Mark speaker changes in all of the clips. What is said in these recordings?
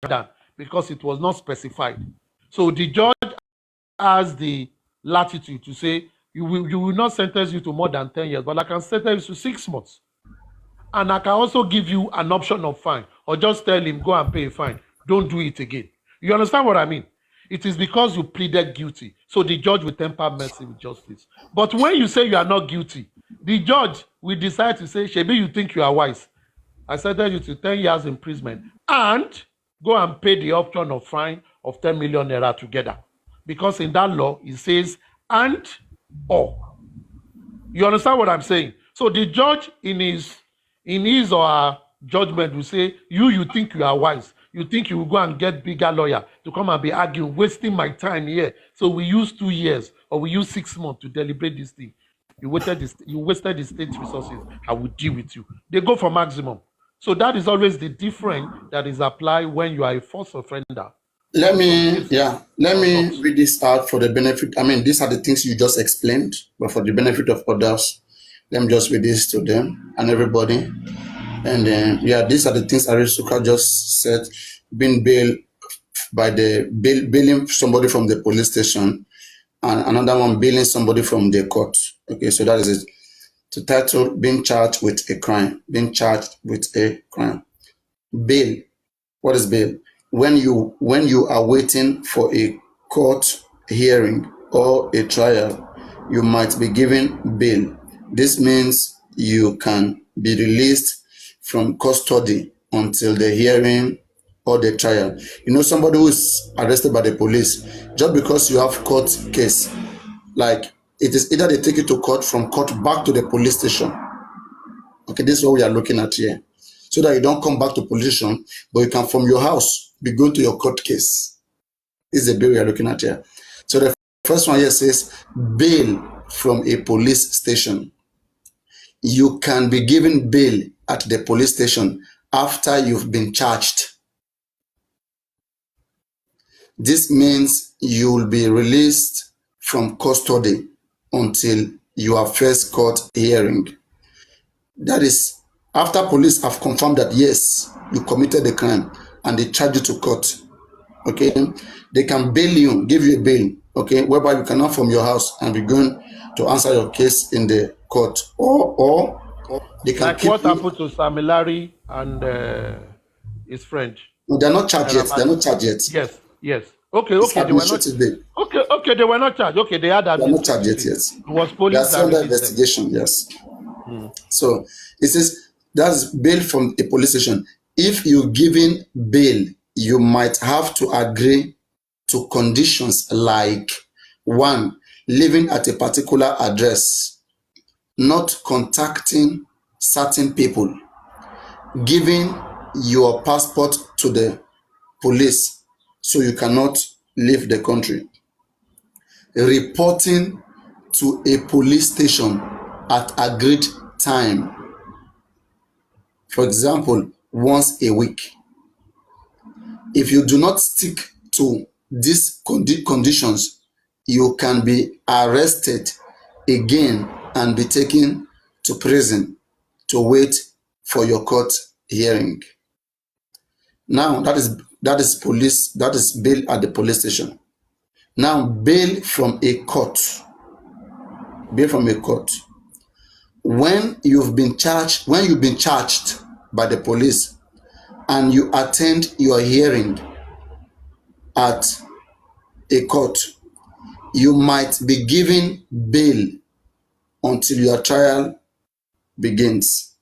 Speaker 1: done because it was not specified. So the judge has the latitude to say you will not sentence you to more than 10 years, but I can sentence you to 6 months. And I can also give you an option of fine, or just tell him, go and pay a fine. Don't do it again. You understand what I mean? It is because you pleaded guilty. So the judge will temper mercy with justice. But when you say you are not guilty, the judge will decide to say, Shebi, you think you are wise. I sentence you to 10 years imprisonment and go and pay the option of fine of 10 million naira together. Because in that law, it says and or. You understand what I'm saying? So the judge in his or her judgment will say, you think you are wise. You think you will go and get bigger lawyer to come and be arguing, wasting my time here. So we use 2 years or we use 6 months to deliberate this thing. You wasted the state's resources. I will deal with you. They go for maximum. So that is always the difference that is applied when you are a first offender.
Speaker 2: Let me read this out for the benefit. I mean, these are the things you just explained, but for the benefit of others, let me just read this to them and everybody. And then, these are the things Arisuka just said, being bailed by the bailing somebody from the police station, and another one bailing somebody from the court. Okay, so that is it. The title, being charged with a crime. Being charged with a crime. Bail. What is bail? When you are waiting for a court hearing or a trial, you might be given bail. This means you can be released from custody until the hearing or the trial. You know, somebody who is arrested by the police, just because you have court case, like it is either they take you to court, from court back to the police station. Okay, this is what we are looking at here. So that you don't come back to police station, but you can from your house be going to your court case. This is the bill we are looking at here. So the first one here says bail from a police station. You can be given bail at the police station after you've been charged. This means you will be released from custody until your first court hearing. That is, after police have confirmed that yes, you committed the crime and they charge you to court. Okay, they can bail you, give you a bail, okay, whereby you cannot from your house and be going to answer your case in the court, or they can
Speaker 1: like
Speaker 2: keep
Speaker 1: what
Speaker 2: you.
Speaker 1: happened to Samilari and his friend.
Speaker 2: No, they're not charged yet. They're not charged yet.
Speaker 1: Yes. Okay,
Speaker 2: It's
Speaker 1: they were not.
Speaker 2: administrative bail.
Speaker 1: Okay, they were not charged. Okay, they had
Speaker 2: They're not charged
Speaker 1: administrative
Speaker 2: yet.
Speaker 1: bail. It was
Speaker 2: They are
Speaker 1: police
Speaker 2: still
Speaker 1: that
Speaker 2: under
Speaker 1: released them.
Speaker 2: investigation. Yes. So it says that's bail from a police station. If you're given bail, you might have to agree to conditions like 1, living at a particular address, not contacting certain people, giving your passport to the police so you cannot leave the country, reporting to a police station at agreed time, for example, once a week. If you do not stick to these conditions, you can be arrested again and be taken to prison to wait for your court hearing. Now that is bail at the police station. Now bail from a court. Bail from a court. When you've been charged by the police and you attend your hearing at a court, you might be given bail until your trial begins.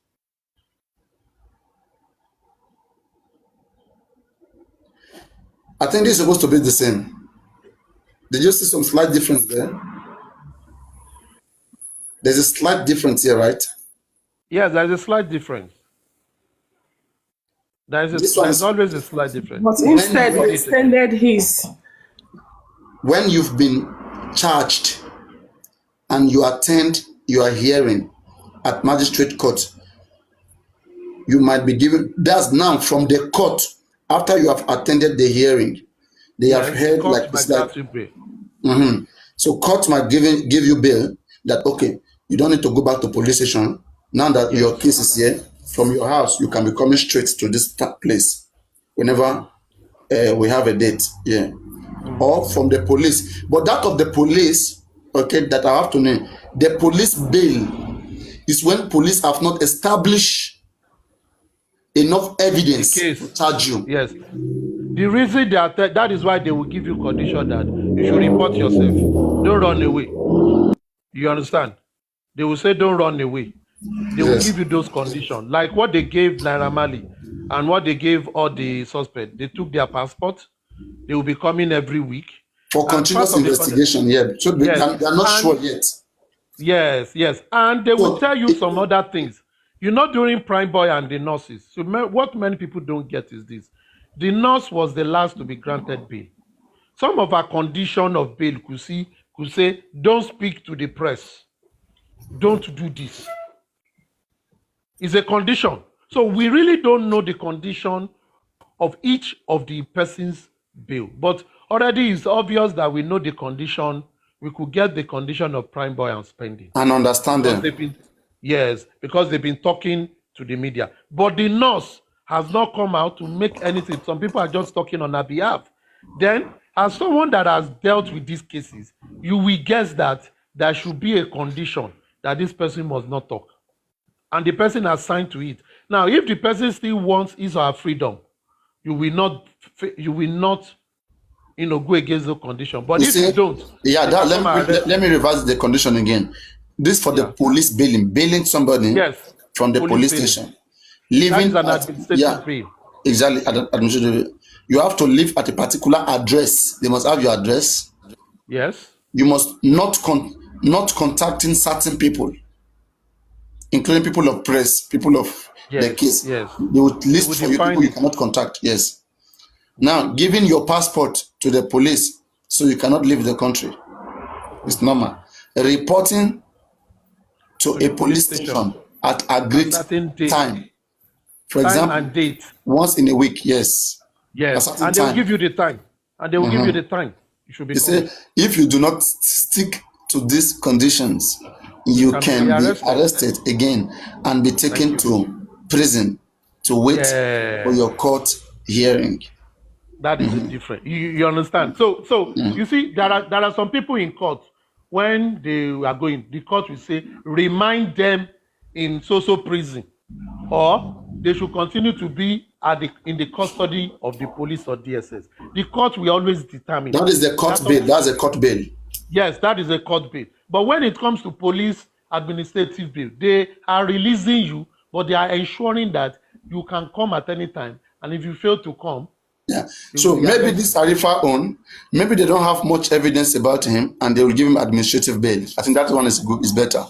Speaker 2: I think this is supposed to be the same. Did you see some slight difference there? There's a slight difference here, right?
Speaker 1: Yes, there's a slight difference. There's always a slight difference.
Speaker 3: But instead, he extended his.
Speaker 2: When you've been charged and you attend your hearing at magistrate court, you might be given, that's now from the court, after you have attended the hearing. They have heard like it's like. So court might give you bail that, okay, you don't need to go back to police station. Now that your case is here, from your house, you can be coming straight to this place whenever we have a date. Yeah. Or from the police. But that of the police, okay, that I have to name, the police bail is when police have not established enough
Speaker 1: The
Speaker 2: evidence to
Speaker 1: case.
Speaker 2: charge you.
Speaker 1: Yes. The reason that is why they will give you condition that you should report yourself. Don't run away. You understand? They will say don't run away. They will
Speaker 2: Yes.
Speaker 1: give you those conditions. Like what they gave Naira Marley and what they gave all the suspects. They took their passport. They will be coming every week.
Speaker 2: For
Speaker 1: And part
Speaker 2: continuous
Speaker 1: of the
Speaker 2: investigation, yeah. So they
Speaker 1: yes.
Speaker 2: are not sure
Speaker 1: And
Speaker 2: yet.
Speaker 1: yes. And they will
Speaker 2: So
Speaker 1: tell you some other things. You know, during Prime Boy and the nurses. So what many people don't get is this. The nurse was the last to be granted bail. Some of our condition of bail could say, don't speak to the press. Don't do this. It's a condition. So we really don't know the condition of each of the person's bail. But already it's obvious that we know the condition. We could get the condition of Prime Boy and spending.
Speaker 2: and understand
Speaker 1: Because
Speaker 2: them.
Speaker 1: because they've been talking to the media. But the nurse has not come out to make anything. Some people are just talking on her behalf. Then, as someone that has dealt with these cases, you will guess that there should be a condition that this person must not talk. And the person has signed to it. Now, if the person still wants his or her freedom, you will not, go against the condition. But
Speaker 2: You
Speaker 1: if you
Speaker 2: see,
Speaker 1: don't,
Speaker 2: yeah,
Speaker 1: they
Speaker 2: that,
Speaker 1: will come and arrest
Speaker 2: let me
Speaker 1: you.
Speaker 2: revise the condition again. This for the
Speaker 1: Yeah.
Speaker 2: police bailing somebody
Speaker 1: Yes.
Speaker 2: from the
Speaker 1: Police
Speaker 2: police
Speaker 1: bailing.
Speaker 2: station.
Speaker 1: That is
Speaker 2: Living
Speaker 1: an
Speaker 2: at,
Speaker 1: administrative
Speaker 2: yeah,
Speaker 1: bail.
Speaker 2: exactly, administrative. You have to live at a particular address. They must have your address.
Speaker 1: Yes.
Speaker 2: You must not contacting certain people, including people of press, people of the
Speaker 1: Yes.
Speaker 2: case.
Speaker 1: Yes.
Speaker 2: They would
Speaker 1: They
Speaker 2: list
Speaker 1: will
Speaker 2: for you
Speaker 1: define
Speaker 2: people you
Speaker 1: it.
Speaker 2: cannot contact. Yes. Now, giving your passport to the police so you cannot leave the country is normal. Reporting to
Speaker 1: To
Speaker 2: a
Speaker 1: the police
Speaker 2: police
Speaker 1: station
Speaker 2: station at
Speaker 1: at
Speaker 2: agreed
Speaker 1: certain date,
Speaker 2: time. For
Speaker 1: time
Speaker 2: example,
Speaker 1: and date.
Speaker 2: once in a week, yes, a
Speaker 1: Yes.
Speaker 2: certain
Speaker 1: And they will
Speaker 2: time.
Speaker 1: give you the time. And they will give you the time. You should be
Speaker 2: They say
Speaker 1: coming.
Speaker 2: if you do not stick to these conditions,
Speaker 1: You
Speaker 2: you
Speaker 1: can be
Speaker 2: can be
Speaker 1: arrested.
Speaker 2: arrested again and be
Speaker 1: Thank
Speaker 2: taken
Speaker 1: you.
Speaker 2: to prison to wait for
Speaker 1: Yes.
Speaker 2: your court hearing.
Speaker 1: That is a different. You understand? So you see, there are some people in court when they are going, the court will say, remind them in so prison, or they should continue to be in the custody of the police or DSS. The court will always determine.
Speaker 2: That is the court
Speaker 1: That's
Speaker 2: bail.
Speaker 1: all.
Speaker 2: That's a court bail.
Speaker 1: Yes, that is a court bail. But when it comes to police administrative bail, they are releasing you, but they are ensuring that you can come at any time. And if you fail to come,
Speaker 2: Yeah.
Speaker 1: they
Speaker 2: So
Speaker 1: will
Speaker 2: maybe
Speaker 1: arrest
Speaker 2: this
Speaker 1: you.
Speaker 2: Arifa own, maybe they don't have much evidence about him and they will give him administrative bail. I think that one is good, is better.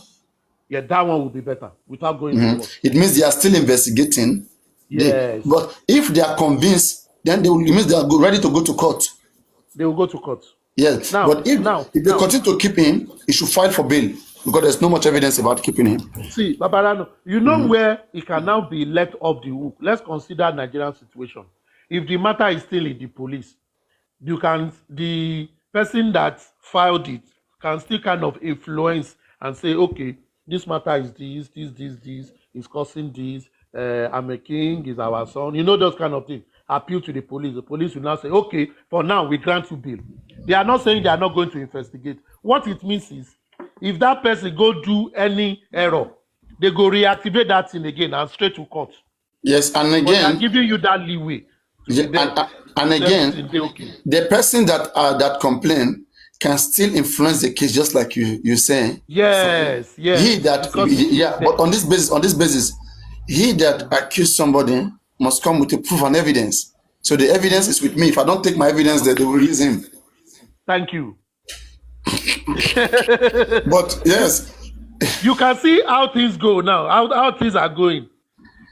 Speaker 1: Yeah, that one will be better without going to court.
Speaker 2: It means they are still investigating.
Speaker 1: Yes,
Speaker 2: But if they are convinced, then it means they are ready to go to court.
Speaker 1: they will go to court.
Speaker 2: Yes.
Speaker 1: Now,
Speaker 2: But if they
Speaker 1: now,
Speaker 2: continue to keep him, he should file for bail because there's no much evidence about keeping him.
Speaker 1: see, Babarano, you know where it can now be let off the hook. Let's consider Nigerian situation. If the matter is still in the police, the person that filed it can still kind of influence and say, okay, this matter is this is causing this. I'm a king, is our son. You know those kind of things. Appeal to the police. The police will now say, okay, for now we grant you bail. They are not saying they are not going to investigate. What it means is, if that person go do any error, they go reactivate that thing again and straight to court.
Speaker 2: Yes, and
Speaker 1: But they are
Speaker 2: again,
Speaker 1: giving you that leeway to
Speaker 2: yeah,
Speaker 1: be there.
Speaker 2: and
Speaker 1: Let
Speaker 2: again,
Speaker 1: everything be okay.
Speaker 2: the person that complain can still influence the case, just like you say.
Speaker 1: Yes,
Speaker 2: He
Speaker 1: yes.
Speaker 2: that
Speaker 1: Because
Speaker 2: yeah, but on this basis, he that accused somebody must come with a proof and evidence. So the evidence is with me. If I don't take my evidence, they will release him.
Speaker 1: thank you.
Speaker 2: But yes,
Speaker 1: You can see how things go now, how things are going.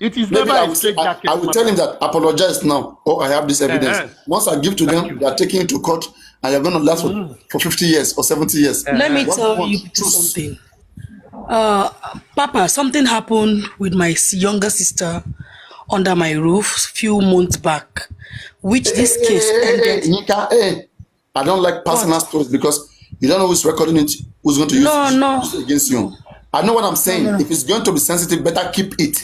Speaker 1: It is
Speaker 2: maybe
Speaker 1: never
Speaker 2: I
Speaker 1: a
Speaker 2: will,
Speaker 1: straight
Speaker 2: I
Speaker 1: jacket
Speaker 2: will tell him
Speaker 1: matter.
Speaker 2: that apologize now. Oh, I have this evidence.
Speaker 1: Uh-huh.
Speaker 2: Once I give to
Speaker 1: Thank
Speaker 2: them,
Speaker 1: you.
Speaker 2: they are taking it to court, and you're going to last for 50 years or 70 years.
Speaker 3: Let me
Speaker 1: Uh-huh.
Speaker 2: What do you
Speaker 3: tell
Speaker 2: want?
Speaker 3: you something. Papa, something happened with my younger sister under my roof few months back, which this case ended.
Speaker 2: Nika, I don't like personal
Speaker 3: What?
Speaker 2: stories because you don't know who's recording it, who's going to use
Speaker 3: No,
Speaker 2: it
Speaker 3: no,
Speaker 2: against you. I know what I'm saying.
Speaker 3: no.
Speaker 2: If it's going to be sensitive, better keep it.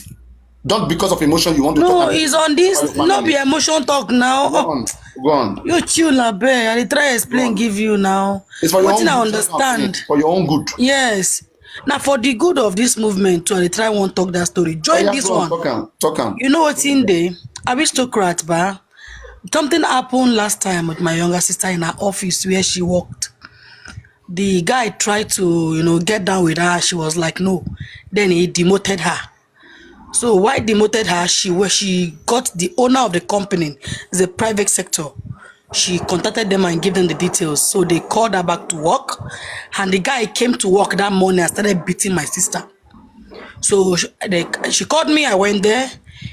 Speaker 2: Don't because of emotion you want to
Speaker 3: No,
Speaker 2: talk.
Speaker 3: it's on this. No be emotion talk now.
Speaker 2: Go on. Go on.
Speaker 3: You chill, Abe. I dey try explain, give you now.
Speaker 2: It's for your
Speaker 3: What
Speaker 2: own
Speaker 3: I
Speaker 2: good.
Speaker 3: understand.
Speaker 2: For your own good.
Speaker 3: Yes. Now for the good of this movement, I dey try one talk that story. Join
Speaker 2: Yeah,
Speaker 3: this
Speaker 2: go on,
Speaker 3: one.
Speaker 2: Talk on.
Speaker 3: You know what's in there? Aristocrat, ba. Something happened last time with my younger sister in her office where she worked. The guy tried to, get down with her. She was like, no. Then he demoted her. So why demoted her? She got the owner of the company, it's a private sector. She contacted them and gave them the details. So they called her back to work, and the guy came to work that morning and started beating my sister. So she called me. I went there.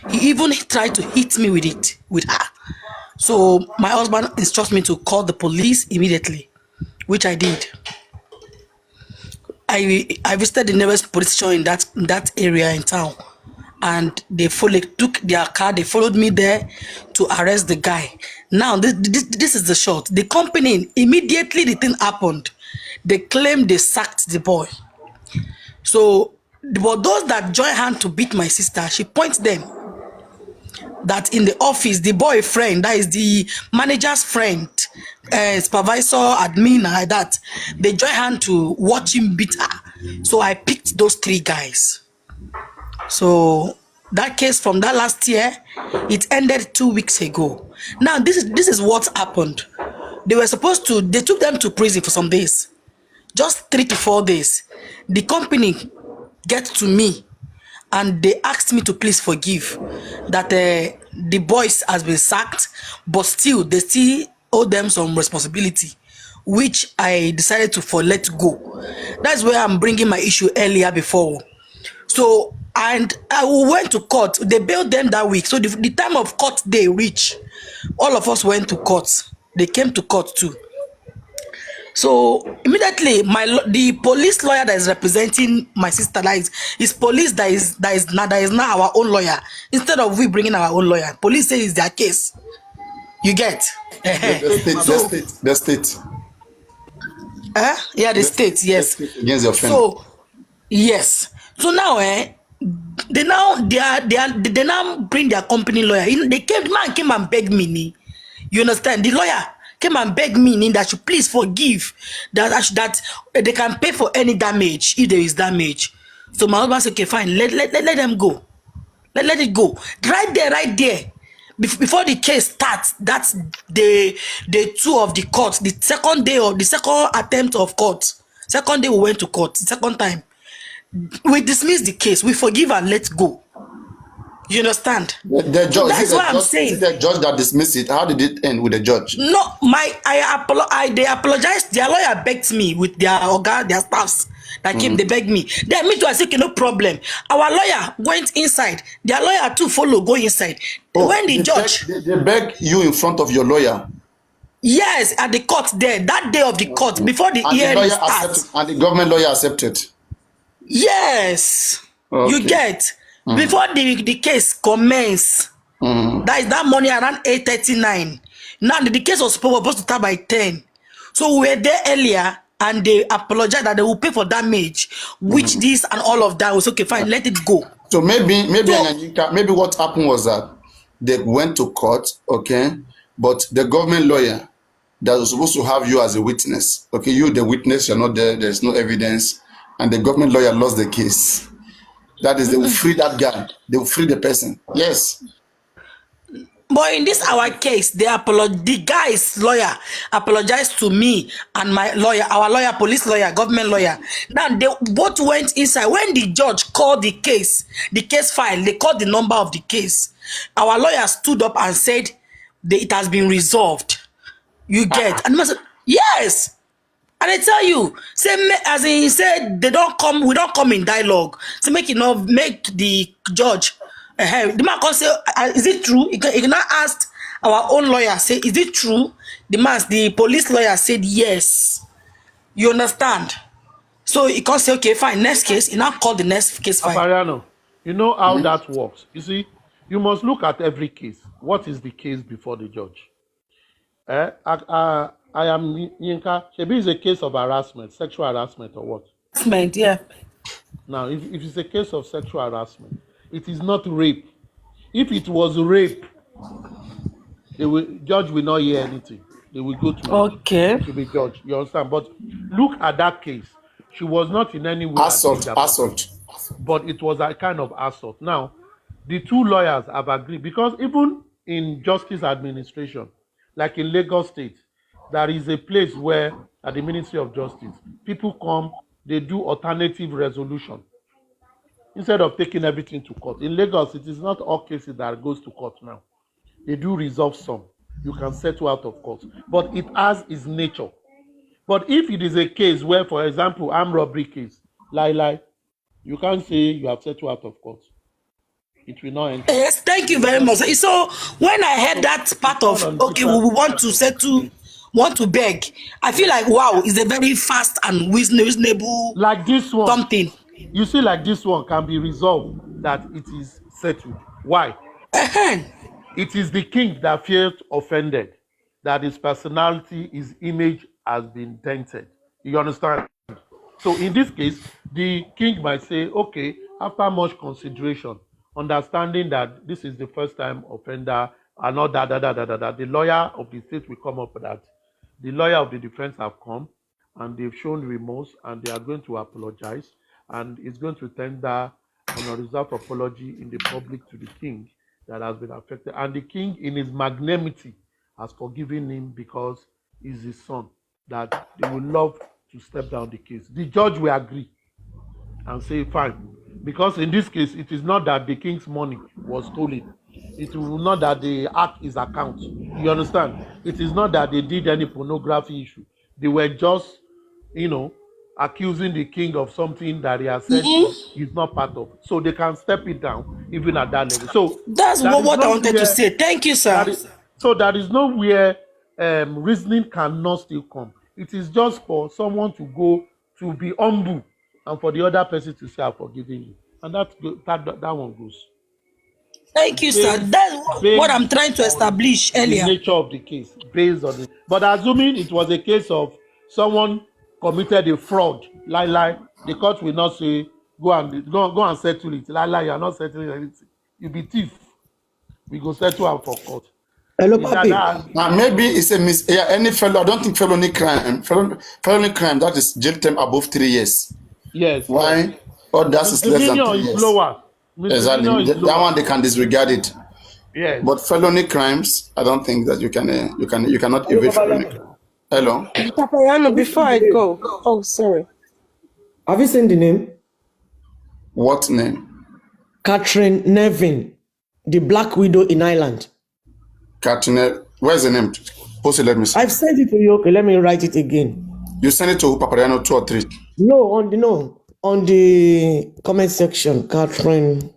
Speaker 3: He even tried to hit me with her. So my husband instructed me to call the police immediately, which I did. I visited the nearest police station in that area in town, and they took their car. They followed me there to arrest the guy. Now this is the short. The company, immediately the thing happened, they claimed they sacked the boy. So, but those that joined hand to beat my sister, she points them that in the office, the boyfriend, that is the manager's friend, supervisor, admin, like that, they joined hand to watch him beat her. So I picked those 3 guys. So that case from that last year, it ended 2 weeks ago. Now this is what happened. They took them to prison for some days, just 3 to 4 days. The company get to me and they asked me to please forgive that the boys has been sacked, but still they still owe them some responsibility, which I decided to let go. That's where I'm bringing my issue earlier before. So, and I went to court. They bailed them that week. So the time of court day reached, all of us went to court. They came to court too. So immediately, the police lawyer that is representing my sister, that is police that is now our own lawyer. Instead of we bringing our own lawyer, police say it's their case. You get?
Speaker 2: The state.
Speaker 3: Yeah, the state. Yes.
Speaker 2: Against your friend.
Speaker 3: So yes. So now, they now bring their company lawyer. The man came and begged me. You understand? The lawyer came and begged me that should please forgive, that they can pay for any damage if there is damage. So my husband said, okay, fine, let them go. Let it go. Right there. Before the case starts, that's day 2 of the court, the second day of the second attempt of court. Second day we went to court, the second time. We dismiss the case, we forgive and let go. You understand?
Speaker 2: The judge,
Speaker 3: so that's what I'm saying.
Speaker 2: The judge that dismissed it, how did it end with the judge?
Speaker 3: No, they apologized. Their lawyer begged me with their staffs that came. They begged me. Then me too. I said, okay, no problem. Our lawyer went inside. Their lawyer too go inside. When the judge,
Speaker 2: they beg you in front of your lawyer.
Speaker 3: Yes, at the court there, that day of the court before the hearing starts.
Speaker 2: And the government lawyer accepted.
Speaker 3: Yes,
Speaker 2: okay.
Speaker 3: You get. Before the case commence, that is that morning around 8:39. Now the case was supposed to start by 10. So we were there earlier and they apologized that they will pay for damage, which this and all of that was okay, fine, let it go.
Speaker 2: So maybe what happened was that they went to court, okay, but the government lawyer that was supposed to have you as a witness, okay, you the witness, you're not there, there's no evidence, and the government lawyer lost the case. That is, they will free that guy. They will free the person. Yes.
Speaker 3: But in this our case, the guy's lawyer apologized to me and my lawyer, our lawyer, police lawyer, government lawyer. Now they both went inside. When the judge called the case file, they called the number of the case. Our lawyer stood up and said it has been resolved. You get? And I said, yes. And I tell you, as he said, we don't come in dialogue. So make the judge. The man can say, is it true? He cannot ask our own lawyer, say, is it true? The police lawyer said yes. You understand? So he can say, okay, fine, next case. He now call the next case file.
Speaker 1: Apariano, you know how that works. You see, you must look at every case. What is the case before the judge? I am Yinka. Shebi is a case of harassment, sexual harassment or what?
Speaker 3: Harassment, yeah.
Speaker 1: Now, if it's a case of sexual harassment, It is not rape. If it was rape, judge will not hear anything. They will go to be judged. You understand? But look at that case. She was not in any way
Speaker 2: Assault.
Speaker 1: but it was a kind of assault. Now, the two lawyers have agreed because even in justice administration, like in Lagos State, there is a place where at the Ministry of Justice, people come, they do alternative resolution instead of taking everything to court. In Lagos, it is not all cases that goes to court now. They do resolve some. You can settle out of court, but it has its nature. But if it is a case where, for example, armed robbery case, lie, you can't say you have settled out of court. It will not enter.
Speaker 3: Yes, thank you very much. So when I heard that part of okay, we want to settle, want to beg, I feel like wow, it's a very fast and reasonable
Speaker 1: like this one.
Speaker 3: Something.
Speaker 1: You see, like this one can be resolved that it is settled. Why? It is the king that feels offended, that his personality, his image has been dented. You understand? So in this case, the king might say, okay, after much consideration, understanding that this is the first time offender and not that, the lawyer of the state will come up with that. The lawyer of the defense have come and they've shown remorse and they are going to apologize and is going to tender an unreserved apology in the public to the king that has been affected. And the king, in his magnanimity, has forgiven him because he's his son, that they will love to step down the case. The judge will agree and say, fine. Because in this case, it is not that the king's money was stolen. It will not that they hack his account. You understand? It is not that they did any pornography issue. They were just, accusing the king of something that he has said he's not part of. So they can step it down even at that level. So
Speaker 3: that's what I wanted to say. Thank you, sir.
Speaker 1: So there is nowhere reasoning cannot still come. It is just for someone to go to be humble and for the other person to say, I'm forgiving you. And that one goes.
Speaker 3: Thank you, sir. That's what I'm trying to establish earlier.
Speaker 1: The nature of the case, based on it. But assuming it was a case of someone committed a fraud, lie, the court will not say, go and settle it. Lie, you are not settling anything. You be thief. We go settle out for court.
Speaker 4: Hello, Papi.
Speaker 2: Now, maybe it's any fellow. I don't think felony crime, that is jail term above 3 years.
Speaker 1: Yes.
Speaker 2: Why? Oh, that's less than 3 years.
Speaker 1: Lower.
Speaker 2: Exactly. That one they can disregard it.
Speaker 1: Yes.
Speaker 2: But felony crimes, I don't think that you cannot evade felony crime. Hello.
Speaker 5: Papayano, before I go. Oh, sorry.
Speaker 4: Have you seen the name?
Speaker 2: What name?
Speaker 4: Catherine Nevin, the Black Widow in Ireland.
Speaker 2: Catherine, where's the name? Post it, let me see.
Speaker 4: I've sent it to you. Okay, let me write it again.
Speaker 2: You send it to Papayano 2 or 3?
Speaker 4: No, on the comment section. Catherine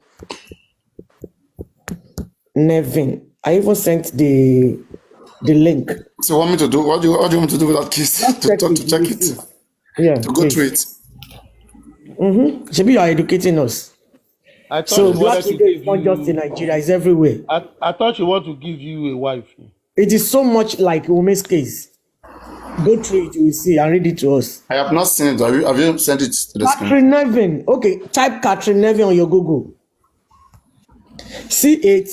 Speaker 4: Nevin. I even sent the link.
Speaker 2: So what me to do? What do you want me to do with that case? To check it.
Speaker 4: Yeah.
Speaker 2: To go through it.
Speaker 4: Maybe you are educating us. So Black Widow is not just in Nigeria, it's everywhere.
Speaker 1: I thought you want to give you a wife.
Speaker 4: It is so much like Ume's case. Go through it, you will see, and read it to us.
Speaker 2: I have not seen it. Have you sent it to the screen?
Speaker 4: Catherine Nevin. Okay, type Catherine Nevin on your Google. Cathine.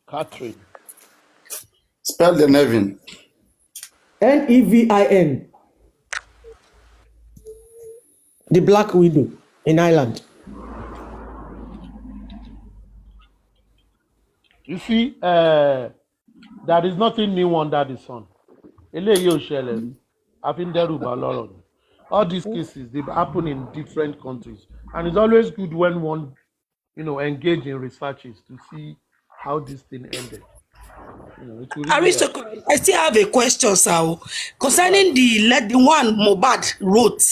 Speaker 1: Catherine.
Speaker 2: Spell the Nevin.
Speaker 4: Nevin. The Black Widow in Ireland.
Speaker 1: You see, there is nothing new under the sun. All these cases, they happen in different countries. And it's always good when one, engage in researches to see how this thing ended.
Speaker 3: I still have a question, sir, concerning the one Mohbad wrote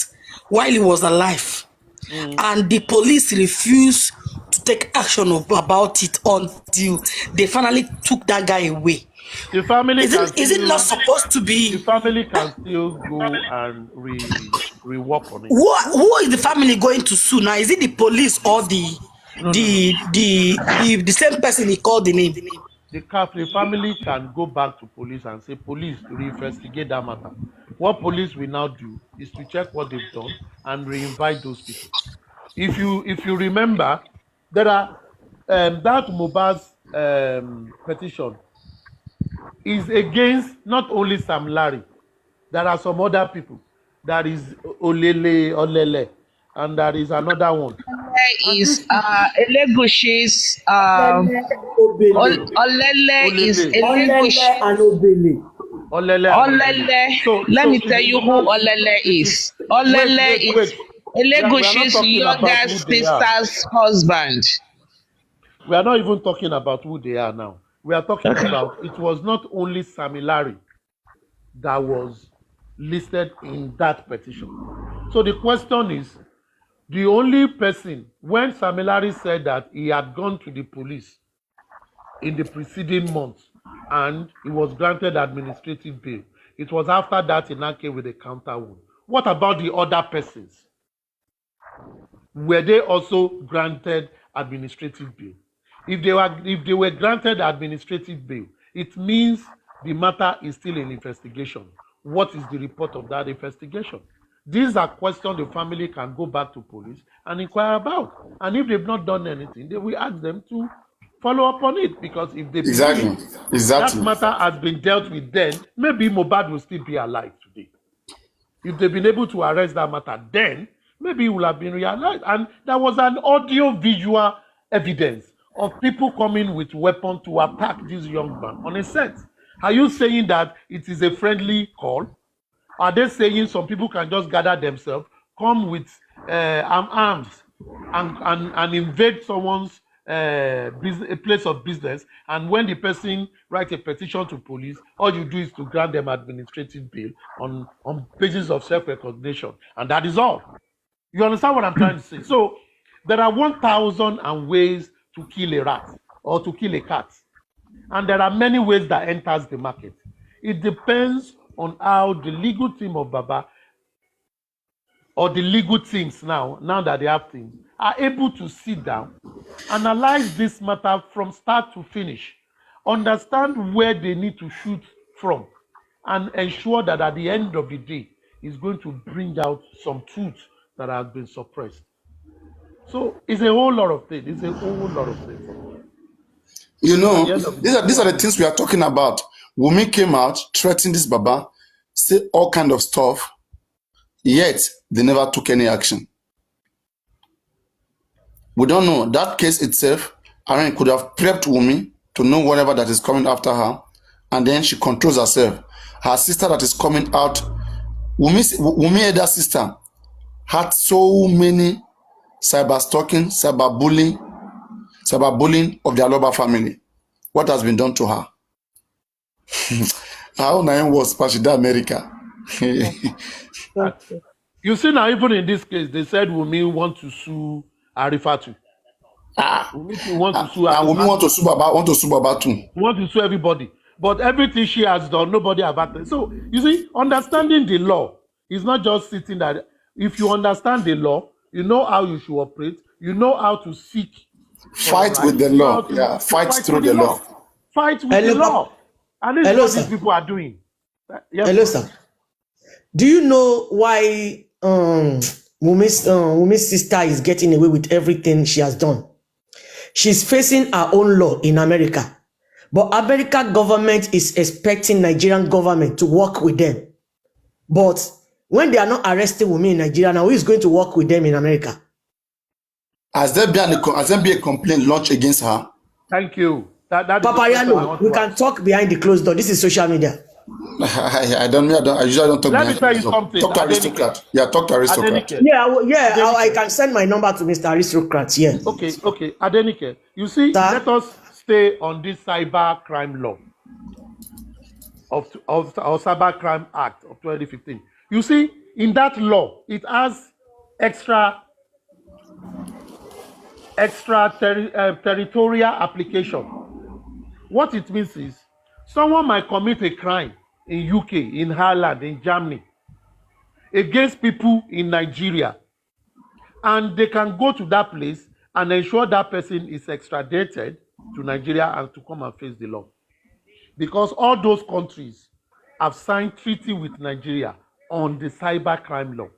Speaker 3: while he was alive, and the police refused to take action about it until they finally took that guy away.
Speaker 1: The family
Speaker 3: is it not supposed to be?
Speaker 1: The family can still go and rework on it.
Speaker 3: Who is the family going to sue now? Is it the police or the same person he called the name?
Speaker 1: The family can go back to police and say, police, reinvestigate that matter. What police will now do is to check what they've done and reinvite those people. if you remember, there are that Mohbad's petition is against not only Sam Larry. There are some other people. There is Olele, and there is another one. And
Speaker 6: Is
Speaker 1: these people,
Speaker 6: Elegush's
Speaker 4: Olele, Obele.
Speaker 6: Olele is
Speaker 1: Olele,
Speaker 6: Elegushi.
Speaker 4: Olele and Obele.
Speaker 1: Olele, and Olele.
Speaker 6: Olele, let me tell you who Olele is. Olele is
Speaker 1: wait. We are not
Speaker 6: Elegush's
Speaker 1: talking about
Speaker 6: younger
Speaker 1: who they are.
Speaker 6: sister's husband.
Speaker 1: We are not even talking about who they are now. We are talking about it was not only Sami Larry that was listed in that petition. So the question is, the only person, when Sami Larry said that he had gone to the police in the preceding month and he was granted administrative bail, it was after that he now came with a counter one. What about the other persons? Were they also granted administrative bail? If they were granted administrative bail, it means the matter is still in investigation. What is the report of that investigation? These are questions the family can go back to police and inquire about. And if they've not done anything, they will ask them to follow up on it. Because if they believe that matter has been dealt with, then maybe Mohbad will still be alive today. If they've been able to arrest that matter, then maybe it will have been realized. And there was an audio-visual evidence of people coming with weapons to attack this young man on a set. Are you saying that it is a friendly call? Are they saying some people can just gather themselves, come with arms, and invade someone's a place of business, and when the person writes a petition to police, all you do is to grant them administrative bail on basis of self-recognition, and that is all. You understand what I'm trying to say? So there are 1,000 ways to kill a rat or to kill a cat, and there are many ways that enters the market. It depends on how the legal team of Baba or the legal teams now that they have teams, are able to sit down, analyze this matter from start to finish, understand where they need to shoot from, and ensure that at the end of the day, it's going to bring out some truth that has been suppressed. So it's a whole lot of things. It's a whole lot of things.
Speaker 2: You know, these are the things we are talking about. Wunmi came out, threatened this Baba, say all kind of stuff, yet they never took any action. We don't know. That case itself, Aaron could have prepped Wunmi to know whatever that is coming after her, and then she controls herself. Her sister that is coming out, Wunmi elder sister, had so many cyber stalking, cyber bullying of the Aloba family. What has been done to her? Her own name was Pashida America.
Speaker 1: You see now, even in this case, they said Wunmi want to sue Arifatu. Wunmi want to sue
Speaker 2: And Wunmi want to sue Baba too.
Speaker 1: Want to sue everybody. But everything she has done, nobody have acted. So, you see, understanding the law is not just sitting there. If you understand the law, you know how you should operate, you know how to seek.
Speaker 2: Fight with the law. Yeah, fight through the law.
Speaker 1: Fight with the law. And this is what these people are doing. Yes,
Speaker 4: Hello, sir. Do you know why Wunmi's sister is getting away with everything she has done? She's facing her own law in America. But American government is expecting Nigerian government to work with them. But when they are not arresting Wunmi in Nigeria, now who is going to work with them in America?
Speaker 2: Has there been a complaint launched against her?
Speaker 1: Thank you.
Speaker 4: Papayano, we can talk behind the closed door. This is social media.
Speaker 2: I usually don't talk.
Speaker 1: Let me tell you something.
Speaker 2: Talk to aristocrat. Yeah, talk to aristocrat.
Speaker 4: I can send my number to Mr. Aristocrat. Yeah.
Speaker 1: Okay. Adenike, you see, let us stay on this cyber crime law of Cyber Crime Act of 2015. You see, in that law, it has extra territorial application. What it means is, someone might commit a crime in UK, in Ireland, in Germany, against people in Nigeria, and they can go to that place and ensure that person is extradited to Nigeria and to come and face the law. Because all those countries have signed treaty with Nigeria on the cyber crime law.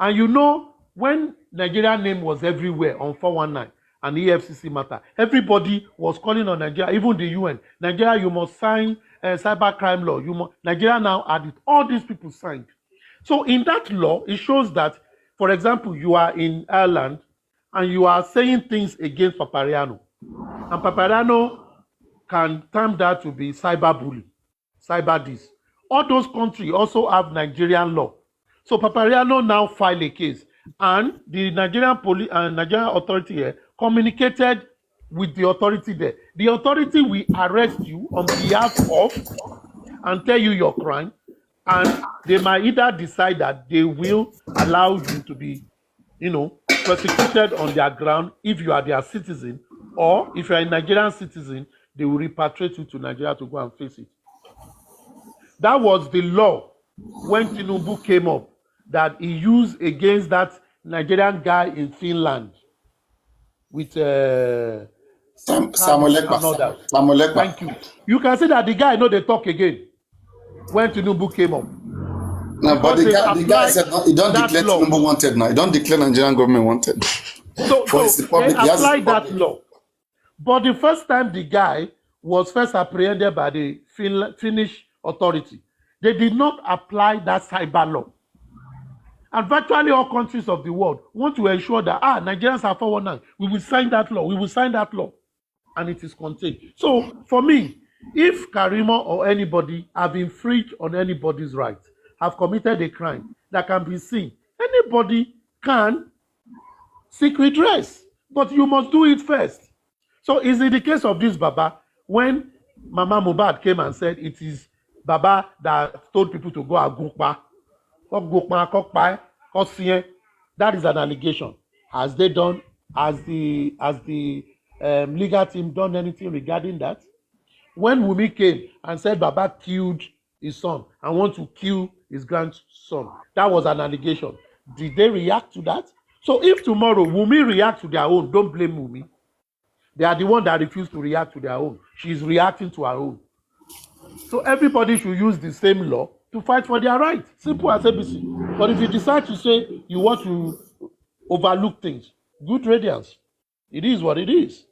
Speaker 1: And you know, when Nigerian name was everywhere on 419 and EFCC matter, everybody was calling on Nigeria, even the UN. Nigeria, you must sign cybercrime law. Nigeria now added. All these people signed. So in that law, it shows that, for example, you are in Ireland and you are saying things against Papariano. And Papariano can term that to be cyberbullying, cyber this. All those countries also have Nigerian law. So Papariano now filed a case, and the Nigerian police and Nigerian authority here communicated with the authority there. The authority will arrest you on behalf of and tell you your crime, and they might either decide that they will allow you to be, prosecuted on their ground if you are their citizen, or if you are a Nigerian citizen, they will repatriate you to Nigeria to go and face it. That was the law when Tinubu came up that he used against that Nigerian guy in Finland with
Speaker 2: Samuel
Speaker 1: and
Speaker 2: Ekpa.
Speaker 1: others.
Speaker 2: Samuel Ekpa.
Speaker 1: Thank you. You can see that the guy know they talk again when Tinubu came up.
Speaker 2: No, but the
Speaker 1: Because
Speaker 2: guy said no, he don't
Speaker 1: that
Speaker 2: declare
Speaker 1: law.
Speaker 2: Tinubu wanted now. He don't declare Nigerian government wanted.
Speaker 1: So
Speaker 2: For his
Speaker 1: they
Speaker 2: public, he has his
Speaker 1: applied that
Speaker 2: public.
Speaker 1: law. But the first time the guy was first apprehended by the Finnish authority, they did not apply that cyber law. And virtually all countries of the world want to ensure that, Nigerians are 419. We will sign that law. We will sign that law. And it is contained. So for me, if Karimo or anybody have infringed on anybody's rights, have committed a crime that can be seen, anybody can seek redress. But you must do it first. So is it the case of this Baba, when Mama Mohbad came and said it is Baba that told people to go Agukpa, that is an allegation. Has they done, has the legal team done anything regarding that? When Wumi came and said Baba killed his son and want to kill his grandson, that was an allegation. Did they react to that? So if tomorrow Wumi reacts to their own, don't blame Wumi. They are the one that refuse to react to their own. She is reacting to her own. So everybody should use the same law to fight for their rights. Simple as ABC. But if you decide to say you want to overlook things, good radiance. It is what it is.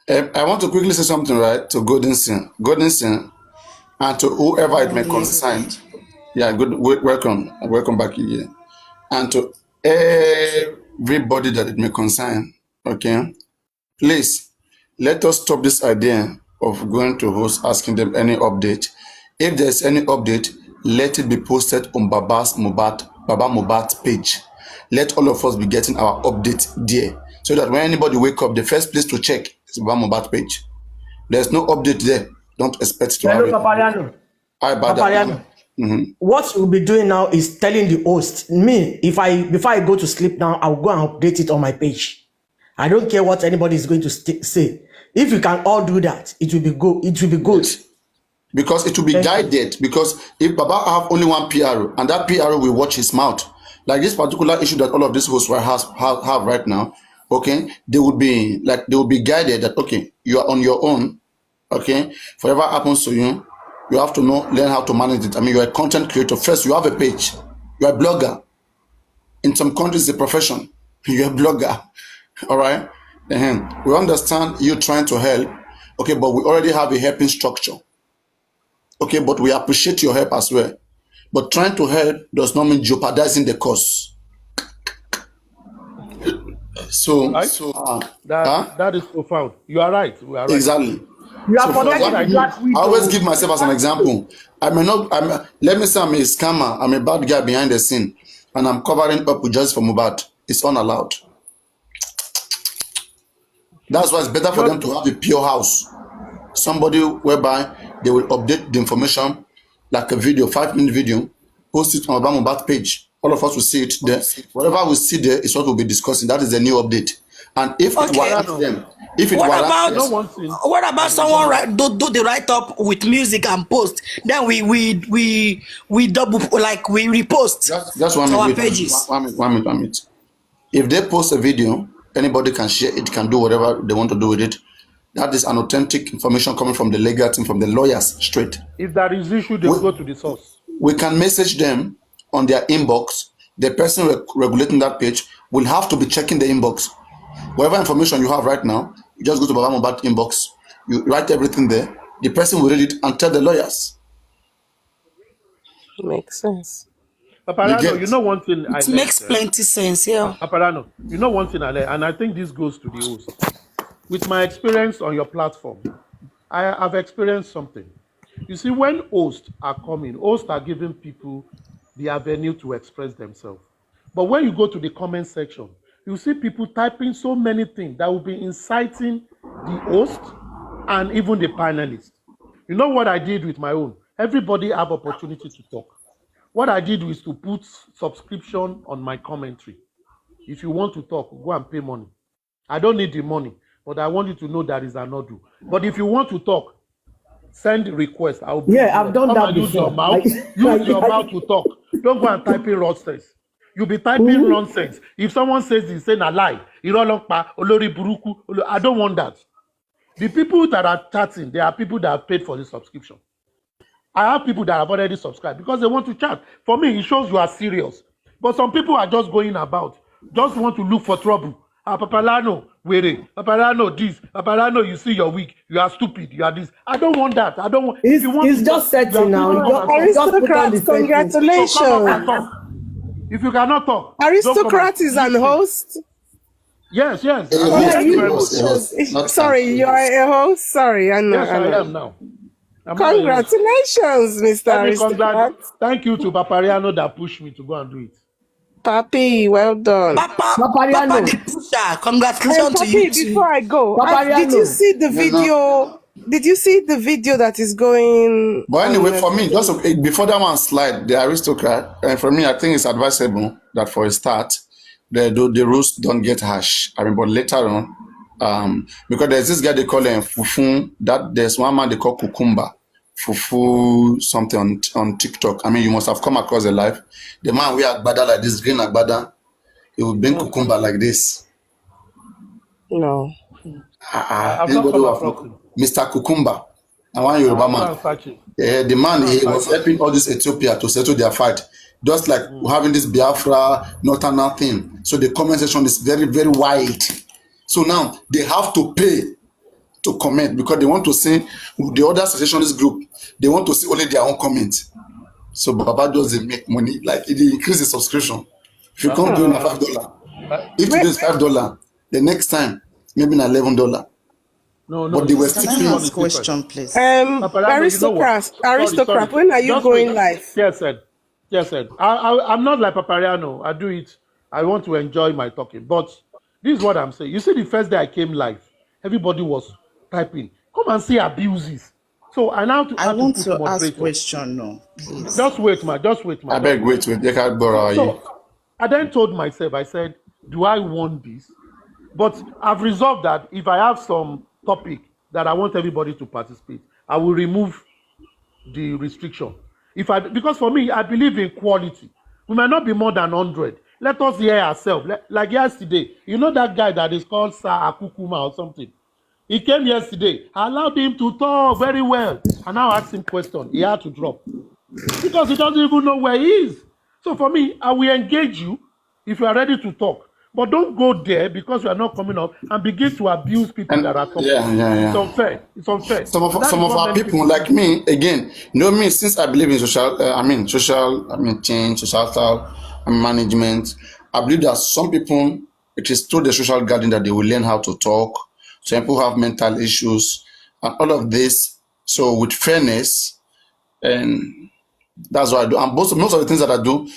Speaker 2: I want to quickly say something, right, to Godinson, and to whoever it may concern. Yeah, good. Welcome back here, and to everybody that it may concern. Okay, please let us stop this idea of going to hosts asking them any update. If there's any update, let it be posted on Baba Mohbad's page. Let all of us be getting our update there, so that when anybody wake up, the first place to check is Baba Mohbad page. There's no update there. Don't expect to have
Speaker 4: Hello,
Speaker 2: it.
Speaker 4: Papariano.
Speaker 2: Hi, Bada.
Speaker 4: Papariano. What you'll be doing now is telling the host, me, before I go to sleep now, I'll go and update it on my page. I don't care what anybody is going to say. If you can all do that, it will be good. It will be good.
Speaker 2: Because it will be guided. Because if Baba have only one PRO, and that PRO will watch his mouth, like this particular issue that all of these hosts have right now, okay, they will be guided that, okay, you are on your own, okay, whatever happens to you, you have to learn how to manage it. I mean, you're a content creator. First, you have a page. You're a blogger. In some countries, it's a profession. You're a blogger. All right? We understand you trying to help, okay, but we already have a helping structure. Okay, but we appreciate your help as well. But trying to help does not mean jeopardizing the cause. So,
Speaker 1: Right? That is profound. You are right. We are right.
Speaker 2: exactly.
Speaker 4: You are
Speaker 2: So for
Speaker 4: forgetting
Speaker 2: what
Speaker 4: that
Speaker 2: I always give myself as an example. Let me say I'm a scammer, I'm a bad guy behind the scene, and I'm covering up with justice for Mohbad. It's unallowed. That's why it's better for them to have a pure house. Somebody whereby they will update the information, like a video, 5-minute video, post it on Baba Mohbad page. All of us will see it there. Whatever we see there is what we'll be discussing. That is the new update. And if it
Speaker 3: Okay.
Speaker 2: warrants them, if it
Speaker 3: What
Speaker 2: warrants
Speaker 3: about
Speaker 1: No
Speaker 2: them,
Speaker 1: one thing.
Speaker 3: what about someone do the write up with music and post? Then we double, like we repost
Speaker 2: just 1
Speaker 3: to our
Speaker 2: minute.
Speaker 3: pages.
Speaker 2: 1 minute. If they post a video, anybody can share it, can do whatever they want to do with it. That is an authentic information coming from the legal team, from the lawyers straight.
Speaker 1: If there is issue, they will go to the source.
Speaker 2: We can message them on their inbox the person regulating that page will have to be checking the inbox. Whatever information you have right now, you just go to Baba Mohbad inbox, you write everything there, the person will read it and tell the lawyers.
Speaker 5: Makes sense.
Speaker 1: Paparano, you know one thing I
Speaker 3: It
Speaker 1: learned.
Speaker 3: makes plenty sense, yeah.
Speaker 1: Paparano, you know one thing I learned, and I think this goes to the host. With my experience on your platform, I have experienced something. You see, when hosts are coming, hosts are giving people the avenue to express themselves. But when you go to the comment section, you see people typing so many things that will be inciting the host and even the panelists. You know what I did with my own? Everybody have opportunity to talk. What I did was to put subscription on my commentary. If you want to talk, go and pay money. I don't need the money, but I want you to know there is an order. But if you want to talk, send request. I'll be
Speaker 4: Yeah, I've done
Speaker 1: come
Speaker 4: that
Speaker 1: and use your
Speaker 4: before.
Speaker 1: mouth. Use your mouth to talk. Don't go and type in nonsense. You'll be typing nonsense. If someone says he's saying a lie, olori buruku, I don't want that. The people that are chatting, they are people that have paid for the subscription. I have people that have already subscribed because they want to chat. For me, it shows you are serious. But some people are just going about, just want to look for trouble. Papalano, were, Papalano, this, Papalano, you see you're weak, you are stupid, you are this. I don't want that. I don't want.
Speaker 4: It's,
Speaker 1: if you want
Speaker 4: it's
Speaker 1: to
Speaker 4: just
Speaker 1: talk, you
Speaker 4: setting
Speaker 1: have
Speaker 4: now.
Speaker 1: to come and talk.
Speaker 4: Just put on the
Speaker 5: Aristocrat,
Speaker 4: setting.
Speaker 1: So come up and
Speaker 5: congratulations.
Speaker 1: talk. If you cannot talk, don't come
Speaker 5: Aristocrat is an
Speaker 1: listen.
Speaker 5: host.
Speaker 1: Yes, yes.
Speaker 2: Yeah,
Speaker 5: Yeah,
Speaker 1: Thank you
Speaker 5: you.
Speaker 1: very much.
Speaker 2: Not
Speaker 5: Sorry, you are a host. Sorry, I know.
Speaker 1: Yes,
Speaker 5: I
Speaker 1: I
Speaker 5: know.
Speaker 1: am now. I'm not a host.
Speaker 5: Congratulations, Mr.
Speaker 1: Let me
Speaker 5: Aristocrat.
Speaker 1: thank you to Papariano that pushed me to go and do it.
Speaker 5: Papi, well done.
Speaker 3: Papa
Speaker 4: Papariano.
Speaker 3: the pusher. Congratulations to
Speaker 5: Papi,
Speaker 3: you too.
Speaker 5: before I go,
Speaker 4: Papariano.
Speaker 5: did you see the
Speaker 2: No, no.
Speaker 5: video? Did you see the video that is going
Speaker 2: But anyway,
Speaker 5: on?
Speaker 2: for me, just before that one slide, the aristocrat, and for me, I think it's advisable that for a start, the rules don't get harsh. I mean, but later on, because there's this guy they call him Fufu, that there's one man they call Kukumba, Fufu something on TikTok. I mean, you must have come across a life. The man wear agbada like this, green agbada, he will bring Kukumba like this.
Speaker 5: No.
Speaker 1: I've not
Speaker 2: Anybody
Speaker 1: come
Speaker 2: who have
Speaker 1: across him.
Speaker 2: Mr. Kukumba, and one Yoruba
Speaker 1: I'll go
Speaker 2: man.
Speaker 1: and search it.
Speaker 2: The man,
Speaker 1: Go and
Speaker 2: he
Speaker 1: search
Speaker 2: was
Speaker 1: it.
Speaker 2: helping all this Ethiopia to settle their fight. Just like having this Biafra, Northern thing. So the comment section is very, very wide. So now they have to pay to comment because they want to see the other secessionist group. They want to see only their own comments. So Baba just make money. Like it increase the subscription. If you can't do it na $5. If today is $5, the next time maybe na $11.
Speaker 1: No,
Speaker 2: But they were
Speaker 1: the
Speaker 2: still
Speaker 7: Can I
Speaker 2: paying.
Speaker 7: ask question, please?
Speaker 1: Paparano, you know what?
Speaker 5: Aristocrat, when are you
Speaker 1: Just
Speaker 5: going
Speaker 1: wait.
Speaker 5: live?
Speaker 1: Yes, sir. Yes, sir. I'm not like Papariano. I do it. I want to enjoy my talking. But this is what I'm saying. You see, the first day I came live, everybody was typing. Come and see abuses. So I now
Speaker 7: I
Speaker 1: have to
Speaker 7: want
Speaker 1: put
Speaker 7: to ask
Speaker 1: moderator.
Speaker 7: question now, please.
Speaker 1: Just wait, man. Just wait, man.
Speaker 2: I beg, wait, they can't borrow you.
Speaker 1: So I then told myself, I said, do I want this? But I've resolved that if I have some topic that I want everybody to participate, I will remove the restriction. Because for me, I believe in quality. We might not be more than 100. Let us hear ourselves. Like yesterday, you know that guy that is called Sir Akukuma or something. He came yesterday. I allowed him to talk very well. And now I asked him question. He had to drop. Because he doesn't even know where he is. So for me, I will engage you if you are ready to talk. But don't go there because you are not coming up and begin to abuse people
Speaker 2: And
Speaker 1: that are talking.
Speaker 2: yeah.
Speaker 1: It's unfair. It's unfair.
Speaker 2: Some of
Speaker 1: That is what
Speaker 2: our
Speaker 1: many
Speaker 2: people like me again. You know me since I believe in social change, social management. I believe that some people it is through the social garden that they will learn how to talk. Some people have mental issues and all of this. So with fairness, and that's what I do. And most of the things that I do,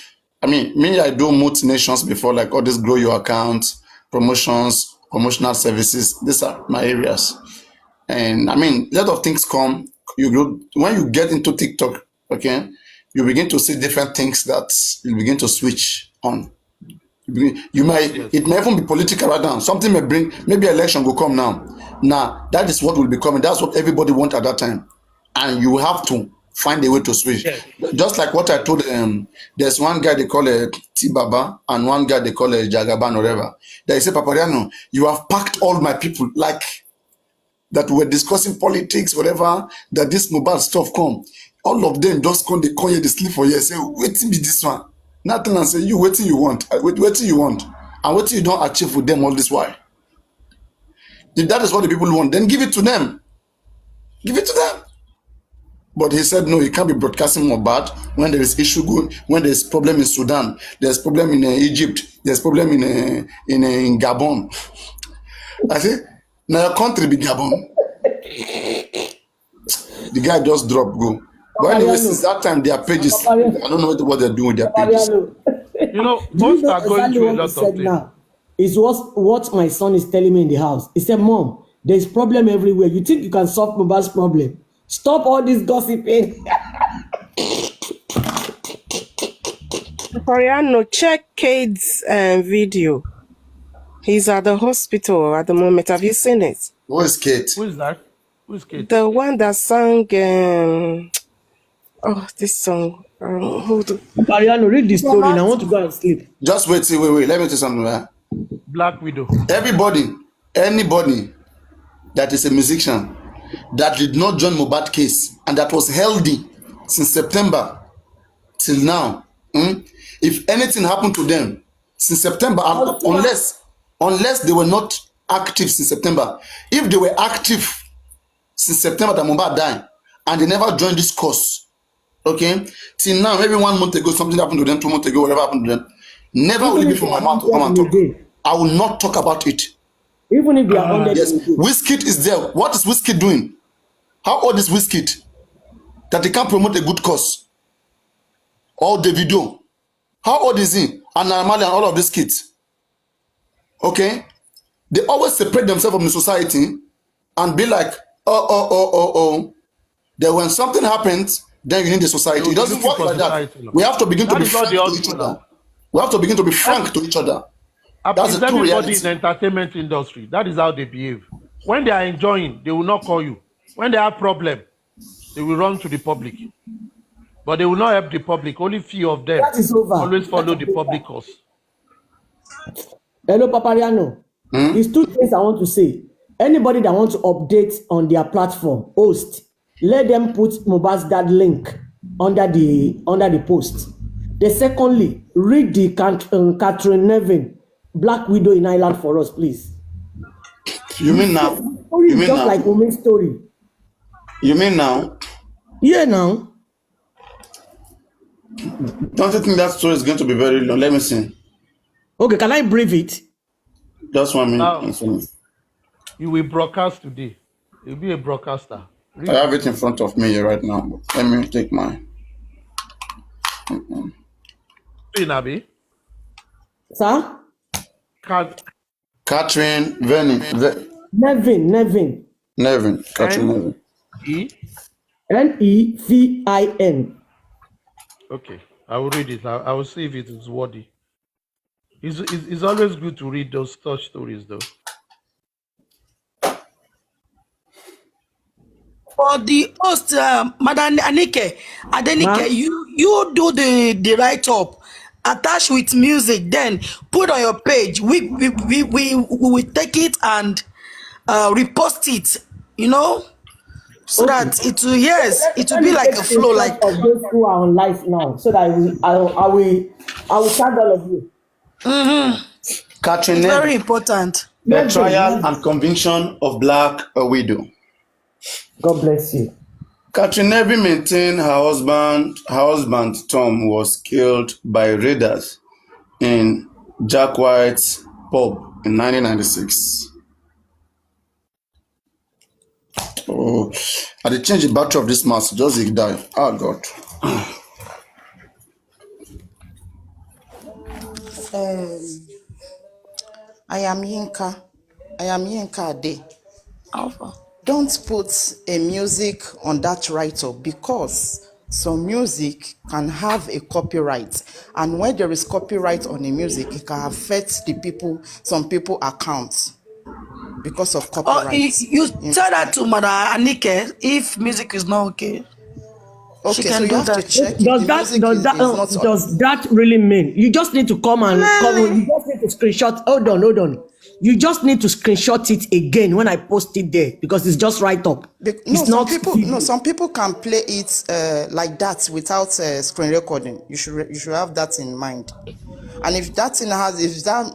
Speaker 2: I do multi-nations before, like all this grow your account, promotions, promotional services. These are my areas. And a lot of things come. When you get into TikTok, okay, you begin to see different things that you begin to switch on. It may even be political right now. Something may bring, maybe election will come now. Now that is what will be coming. That's what everybody want at that time, and you have to find a way to switch.
Speaker 1: Yes.
Speaker 2: Just like what I told there's one guy they call T-Baba and one guy they call Jagaban or whatever. They say, Papariano, you have packed all my people like that were discussing politics, whatever, that this mobile stuff come. All of them just come, they call you, they sleep for you, say, wait till be this one. Nothing and say, you wait till you want. Wait till you want. And wait till you don't achieve with them all this while. If that is what the people want, then give it to them. Give it to them. But he said, no, you can't be broadcasting Mohbad when there is issue going, when there is problem in Sudan, there's problem in Egypt, there's problem in Gabon. I say, now your country be Gabon. The guy just dropped, go. But anyway, since that time, their pages, I don't know what they're doing with their pages.
Speaker 1: You know,
Speaker 4: Do you
Speaker 1: most
Speaker 4: know
Speaker 1: are going
Speaker 4: exactly
Speaker 1: through a
Speaker 4: what he
Speaker 1: lot
Speaker 4: said
Speaker 1: of things.
Speaker 4: now? Is what my son is telling me in the house. He said, Mom, there's problem everywhere. You think you can solve Mohbad's problem? Stop all this gossiping.
Speaker 5: Mariano, check Cade's video. He's at the hospital at the moment. Have you seen it?
Speaker 2: Who is Kate?
Speaker 1: Who is that? Who is Kate?
Speaker 5: The one that sang this song.
Speaker 4: Mariano, read the story and I want to go and sleep.
Speaker 2: Just wait, wait. Let me tell you something. Right?
Speaker 1: Black Widow.
Speaker 2: Anybody that is a musician that did not join Mohbad case and that was healthy since September till now, if anything happened to them since September, unless they were not active since September, if they were active since September that Mohbad died and they never joined this course, okay, till now, maybe 1 month ago, something happened to them, 2 months ago, whatever happened to them, never will it be from my mouth to come and talk. I will not talk about it.
Speaker 4: Even if they are under
Speaker 2: Yes, Wizkid is there. What is Wizkid doing? How old is Wizkid that he can't promote a good cause? Or Davido? How old is he? And Naramali and all of these kids. Okay? They always separate themselves from the society and be like, then when something happens, then you need the society. It doesn't work like that. We have to begin to be frank to each other. We have to begin to be frank to each other. That's the true
Speaker 1: everybody
Speaker 2: reality.
Speaker 1: in the entertainment industry. That is how they behave. When they are enjoying, they will not call you. When they have problem, they will run to the public. But they will not help the public. Only few of them
Speaker 4: That is over.
Speaker 1: always follow the public cause.
Speaker 4: Hello, Papariano. There's two things I want to say. Anybody that wants to update on their platform, host, let them put Mohbad's dad link under the post. The secondly, read the Catherine Nevin Black Widow in Ireland for us, please.
Speaker 2: You mean now?
Speaker 4: You mean just now? Like women's story.
Speaker 2: You mean now?
Speaker 4: Yeah, now.
Speaker 2: Don't you think that story is going to be very long? Let me see.
Speaker 4: Okay, can I brief it?
Speaker 2: Just 1 minute.
Speaker 1: Now, you will broadcast today. You'll be a broadcaster.
Speaker 2: I have it in front of me right now. Let me take mine.
Speaker 1: Nabi.
Speaker 4: Sir?
Speaker 2: Catherine
Speaker 4: Nevin.
Speaker 2: Catherine Nevin.
Speaker 4: Nevin.
Speaker 1: Okay, I will read it. I will see if it is worthy. It's always good to read those such stories, though.
Speaker 3: For the host, Madam Adenike, you do the write-up, attach with music, then put on your page. We will take it and repost it, so that it will be like a flow, like
Speaker 4: of those who are on live now, so that I will tag all of you.
Speaker 2: Catherine
Speaker 3: it's
Speaker 2: Nevin,
Speaker 3: very important.
Speaker 2: the trial and conviction of Black Widow.
Speaker 4: God bless you.
Speaker 2: Catherine Nevin maintained her husband Tom was killed by raiders in Jack White's pub in 1996. Oh, I did change the battery of this mask, just it die. Oh God.
Speaker 7: I am Yinka Ade.
Speaker 3: Alpha.
Speaker 7: Don't put a music on that write-up because some music can have a copyright, and when there is copyright on a music, it can affect some people accounts because of copyright.
Speaker 3: You tell that to Madam Anike if music is not okay.
Speaker 7: Okay,
Speaker 3: She can
Speaker 7: so you
Speaker 3: do
Speaker 7: have
Speaker 3: that.
Speaker 7: to check if the music is not
Speaker 4: Does that really mean you just need to come and come? You just need to screenshot. Hold on. You just need to screenshot it again when I post it there because it's just right up.
Speaker 7: No,
Speaker 4: It's not video.
Speaker 7: some people can play it like that without screen recording. You should have that in mind. And if that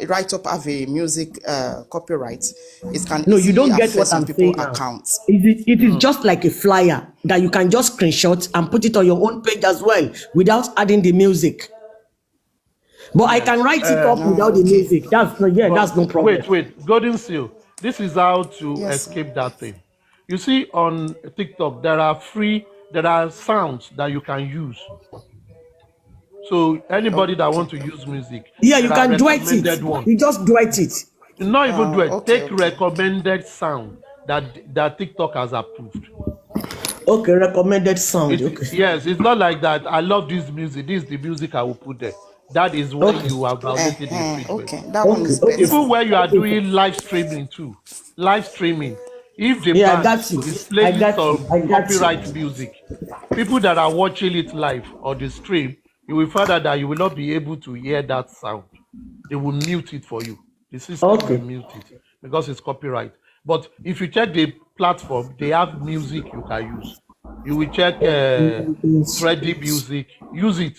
Speaker 7: write up have a music copyright, it can
Speaker 4: No, you
Speaker 7: easily
Speaker 4: don't get
Speaker 7: affect
Speaker 4: what
Speaker 7: some
Speaker 4: I'm
Speaker 7: people
Speaker 4: saying now.
Speaker 7: accounts.
Speaker 4: It is just like a flyer that you can just screenshot and put it on your own page as well without adding the music. But I can write it up without the music. That's no problem.
Speaker 1: Wait, Golden Seal. This is how to
Speaker 7: Yes.
Speaker 1: escape that thing. You see, on TikTok, there are sounds that you can use. So anybody that want to use music,
Speaker 4: Yeah, you
Speaker 1: there are
Speaker 4: can duet
Speaker 1: recommended
Speaker 4: it.
Speaker 1: ones.
Speaker 4: You just duet it.
Speaker 1: Not even do it.
Speaker 7: Okay,
Speaker 1: Take
Speaker 7: okay.
Speaker 1: recommended sound that TikTok has approved.
Speaker 4: Okay, recommended sound. Okay.
Speaker 1: Yes, it's not like that. I love this music. This is the music I will put there. That is when
Speaker 4: Okay.
Speaker 1: you have violated the infringement.
Speaker 7: Okay, that one is
Speaker 4: Okay.
Speaker 7: better.
Speaker 1: Even when you are doing live streaming too, live streaming, if the
Speaker 4: Yeah, I
Speaker 1: band
Speaker 4: got you.
Speaker 1: is
Speaker 4: I
Speaker 1: playing
Speaker 4: got
Speaker 1: some
Speaker 4: you. I got you.
Speaker 1: copyright music, people that are watching it live or the stream, you will find out that you will not be able to hear that sound. They will mute it for you. The system
Speaker 4: Okay.
Speaker 1: will mute it because it's copyright. But if you check the platform, they have music you can use. You will check Thready music, use it.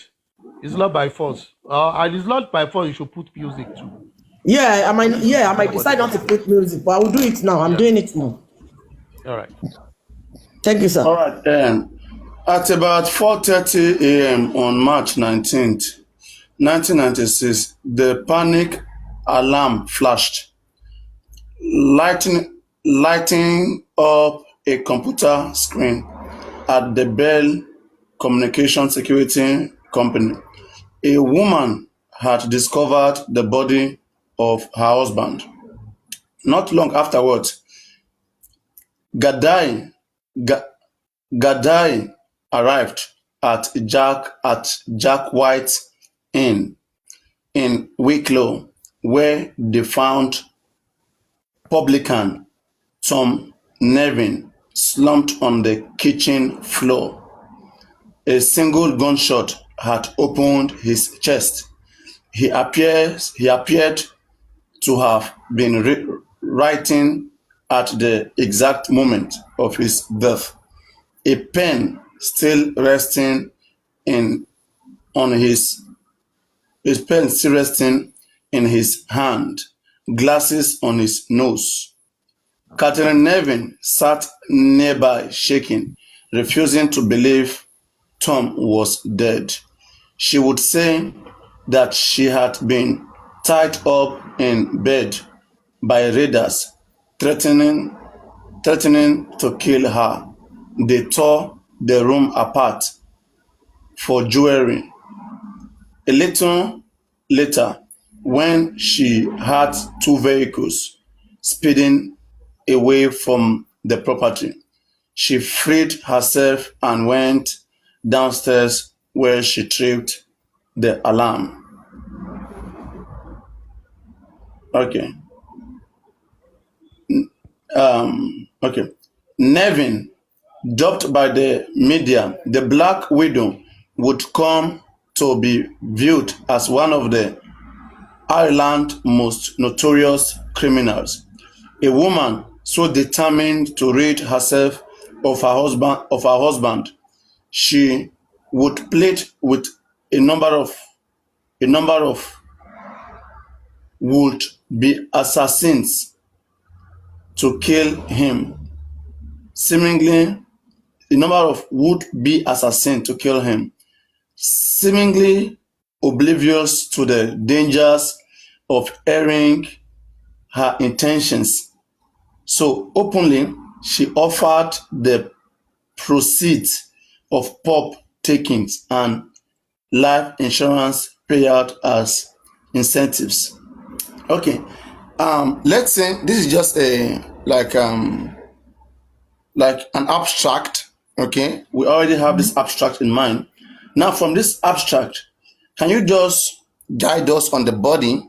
Speaker 1: It's not by force. And it's not by force you should put music too.
Speaker 4: Yeah, I might decide not to put music, but I will do it now. I'm doing it now.
Speaker 1: All right.
Speaker 4: Thank you, sir.
Speaker 2: All right. At about 4:30 a.m. on March 19th, 1996, the panic alarm flashed, lighting up a computer screen at the Bell Communication Security Company. A woman had discovered the body of her husband. Not long afterwards, Gadai arrived at Jack White's Inn in Wicklow, where they found publican Tom Nevin slumped on the kitchen floor. A single gunshot had opened his chest. He appeared to have been writing at the exact moment of his death, a pen still resting on his pen still resting in his hand, glasses on his nose. Catherine Nevin sat nearby, shaking, refusing to believe Tom was dead. She would say that she had been tied up in bed by raiders, threatening to kill her. They tore the room apart for jewelry. A little later, when she had two vehicles speeding away from the property, she freed herself and went downstairs where she tripped the alarm. Okay. Okay. Nevin, dubbed by the media the Black Widow, would come to be viewed as one of the Ireland's most notorious criminals. A woman so determined to rid herself of her husband, she would plead with a number of would-be assassins to kill him. Seemingly oblivious to the dangers of airing her intentions. So openly, she offered the proceeds of pub takings and life insurance payout as incentives. Okay, let's say this is just like an abstract. Okay, we already have this abstract in mind. Now, from this abstract, can you just guide us on the body,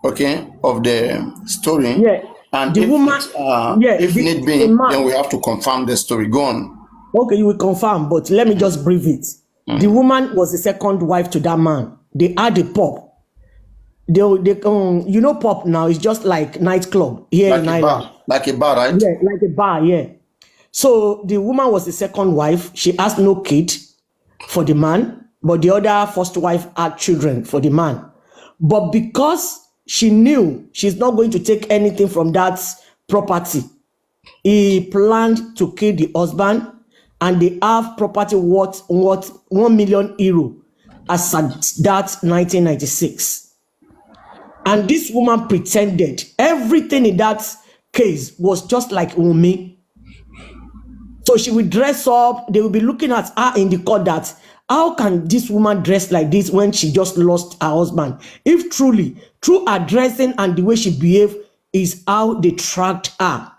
Speaker 2: okay, of the story?
Speaker 4: Yeah.
Speaker 2: And
Speaker 4: The
Speaker 2: if
Speaker 4: woman,
Speaker 2: if need be,
Speaker 4: the man.
Speaker 2: then we have to confirm the story. Go on.
Speaker 4: Okay, you will confirm, but let me just brief it. The woman was the second wife to that man. They had a pub. you know, pop now is just like nightclub here
Speaker 2: Like
Speaker 4: in
Speaker 2: a
Speaker 4: Ireland.
Speaker 2: bar. Like a bar, right?
Speaker 4: Yeah, like a bar, yeah. So the woman was the second wife. She has no kid for the man, but the other first wife had children for the man. But because she knew she's not going to take anything from that property, he planned to kill the husband, and they have property worth 1 million euro as at that 1996. And this woman pretended everything in that case was just like Wunmi. So she will dress up. They will be looking at her in the court that how can this woman dress like this when she just lost her husband? If truly, through her dressing and the way she behaved is how they tracked her.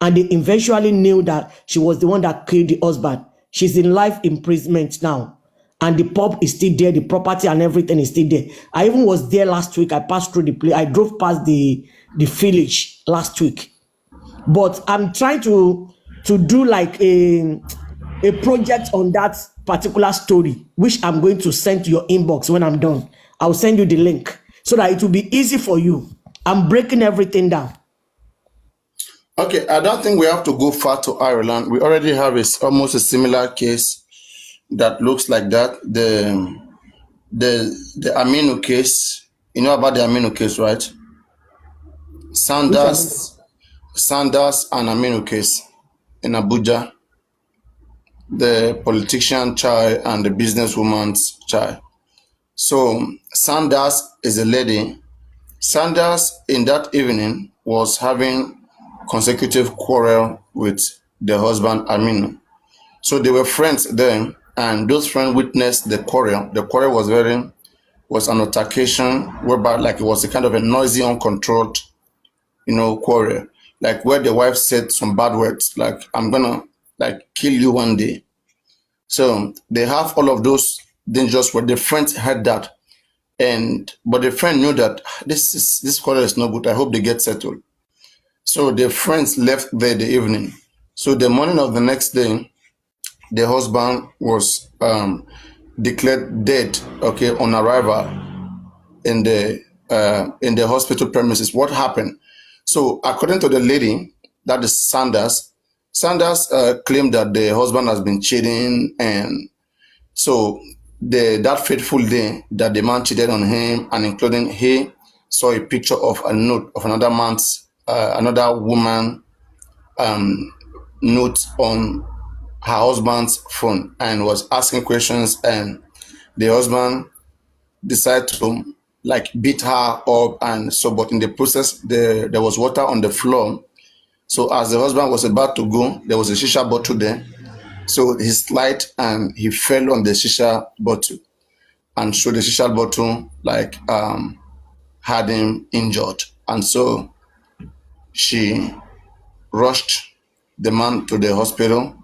Speaker 4: And they eventually knew that she was the one that killed the husband. She's in life imprisonment now. And the pub is still there. The property and everything is still there. I even was there last week. I passed through the place. I drove past the village last week. But I'm trying to do like a project on that particular story, which I'm going to send to your inbox when I'm done. I'll send you the link so that it will be easy for you. I'm breaking everything down.
Speaker 2: Okay, I don't think we have to go far to Ireland. We already have almost a similar case that looks like that. The Aminu case. You know about the Aminu case, right? Sanders and Aminu case in Abuja. The politician child and the businesswoman's child. So Sanders is a lady. Sanders in that evening was having consecutive quarrel with the husband Aminu. So they were friends then, and those friends witnessed the quarrel. The quarrel was an altercation whereby like it was a kind of a noisy, uncontrolled, quarrel. Like where the wife said some bad words, like I'm gonna like kill you one day. So they have all of those dangerous words. The friends heard that, but the friend knew that this quarrel is not good. I hope they get settled. So the friends left there the evening. So the morning of the next day, the husband was declared dead. Okay, on arrival in the hospital premises. What happened? So according to the lady, that is Sanders claimed that the husband has been cheating, and so that fateful day that the man cheated on him, and including he saw a picture of a note of another woman note on her husband's phone and was asking questions, and the husband decided to like beat her up, and so but in the process there was water on the floor. So as the husband was about to go, there was a shisha bottle there. So he slid and he fell on the shisha bottle, and so the shisha bottle like had him injured, and so she rushed the man to the hospital,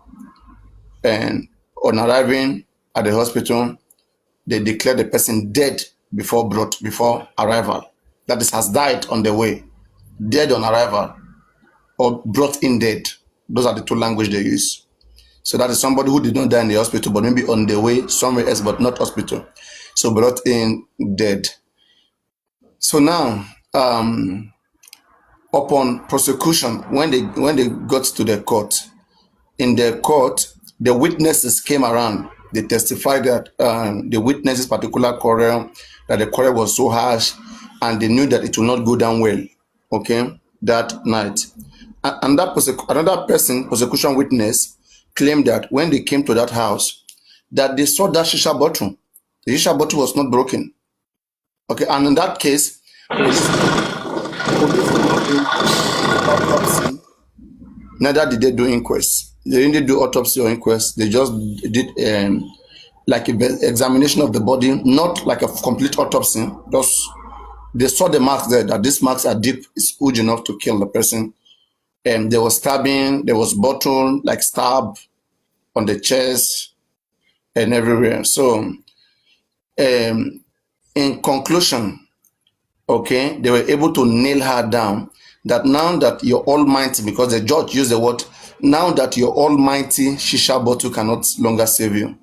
Speaker 2: and on arriving at the hospital, they declared the person dead before arrival. That is, has died on the way, dead on arrival, or brought in dead. Those are the two languages they use. So that is somebody who did not die in the hospital, but maybe on the way somewhere else, but not hospital. So brought in dead. So now, upon prosecution, when they got to the court, in the court, the witnesses came around. They testified that the witnesses' particular quarrel, that the quarrel was so harsh, and they knew that it will not go down well. Okay, that night, and another person, prosecution witness, claimed that when they came to that house, that they saw that shisha bottle. The shisha bottle was not broken. Okay, and in that case, police autopsy. Neither did they do inquest. They didn't do autopsy or inquest. They just did like an examination of the body, not like a complete autopsy. Just they saw the marks there, that these marks are deep, it's huge enough to kill the person. And there was stabbing, there was bottle, like stab on the chest and everywhere. So in conclusion, okay, they were able to nail her down, that now that your almighty, because the judge used the word, now that your almighty shisha bottle cannot longer save you,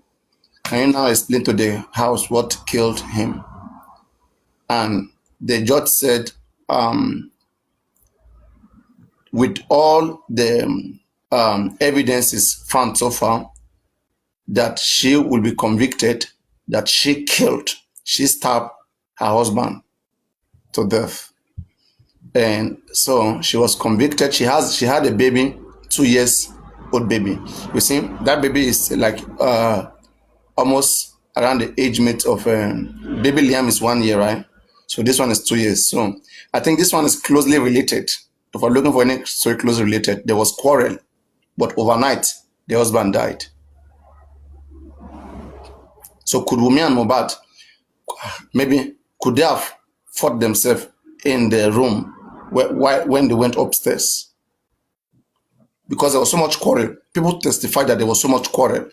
Speaker 2: can you now explain to the house what killed him? And the judge said, with all the evidences found so far, that she will be convicted that she stabbed her husband to death. And so she was convicted. She had a baby, 2 years old baby. You see, that baby is like almost around the age mate of baby Liam is 1 year, right? So this one is 2 years. So I think this one is closely related. If we're looking for any story closely related, there was quarrel, but overnight the husband died. So could Wunmi and Mohbad maybe could they have fought themselves in the room when they went upstairs? Because there was so much quarrel. People testified that there was so much quarrel,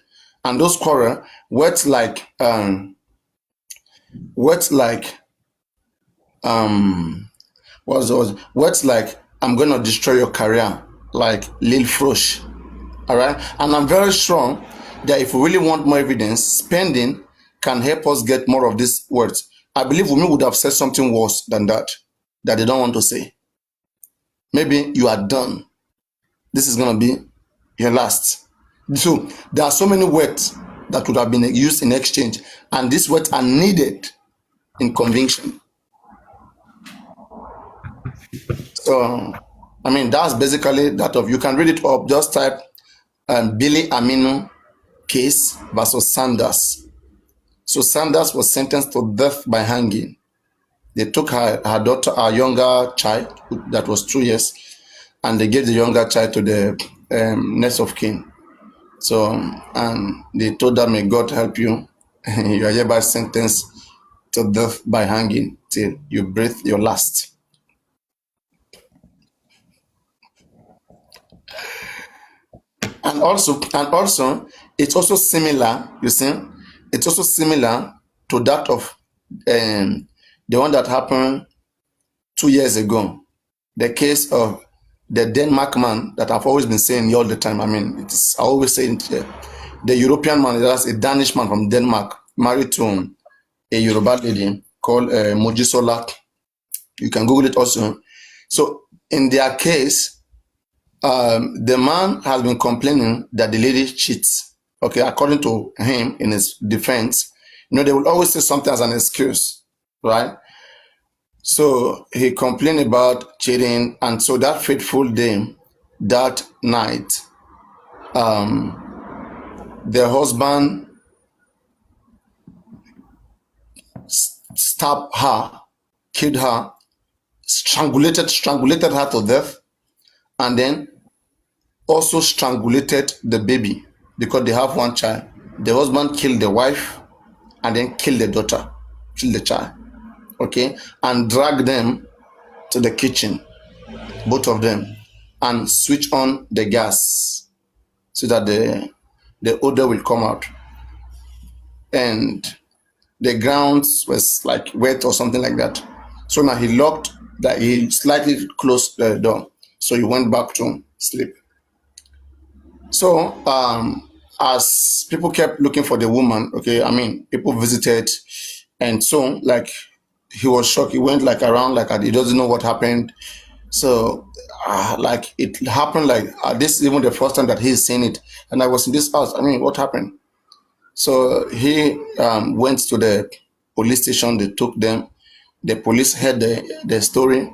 Speaker 2: and those quarrel words like words like I'm gonna destroy your career, like Lil Frosh. All right, and I'm very sure that if we really want more evidence, spending can help us get more of these words. I believe Wunmi would have said something worse than that they don't want to say. Maybe you are done. This is gonna be your last. So there are so many words that would have been used in exchange, and these words are needed in conviction. So, I mean, that's basically that of, you can read it up, just type Billy Aminu case versus Sanders. So Sanders was sentenced to death by hanging. They took her daughter, her younger child, that was 2 years, and they gave the younger child to the next of kin. So, and they told her, may God help you. You are hereby sentenced to death by hanging till you breathe your last. And also, it's also similar, you see, it's also similar to that of the one that happened 2 years ago, the case of the Denmark man that I've always been saying all the time. I mean, I always say it, the European man, that's a Danish man from Denmark, married to a Yoruba lady called Mojisola. You can Google it also. So in their case, the man has been complaining that the lady cheats. Okay, according to him, in his defense, they will always say something as an excuse, right? So he complained about cheating, and so that fateful day, that night, the husband stabbed her, killed her, strangulated her to death, and then also strangulated the baby because they have one child. The husband killed the wife and then killed the daughter, killed the child, okay, and dragged them to the kitchen, both of them, and switch on the gas so that the odor will come out. And the grounds was like wet or something like that. So now he slightly closed the door. So he went back to sleep. So as people kept looking for the woman, okay, I mean, people visited, and so like he was shocked. He went like around like he doesn't know what happened. So like it happened like this is even the first time that he's seen it. And I was in this house. I mean, what happened? So he went to the police station. They took them. The police heard the story.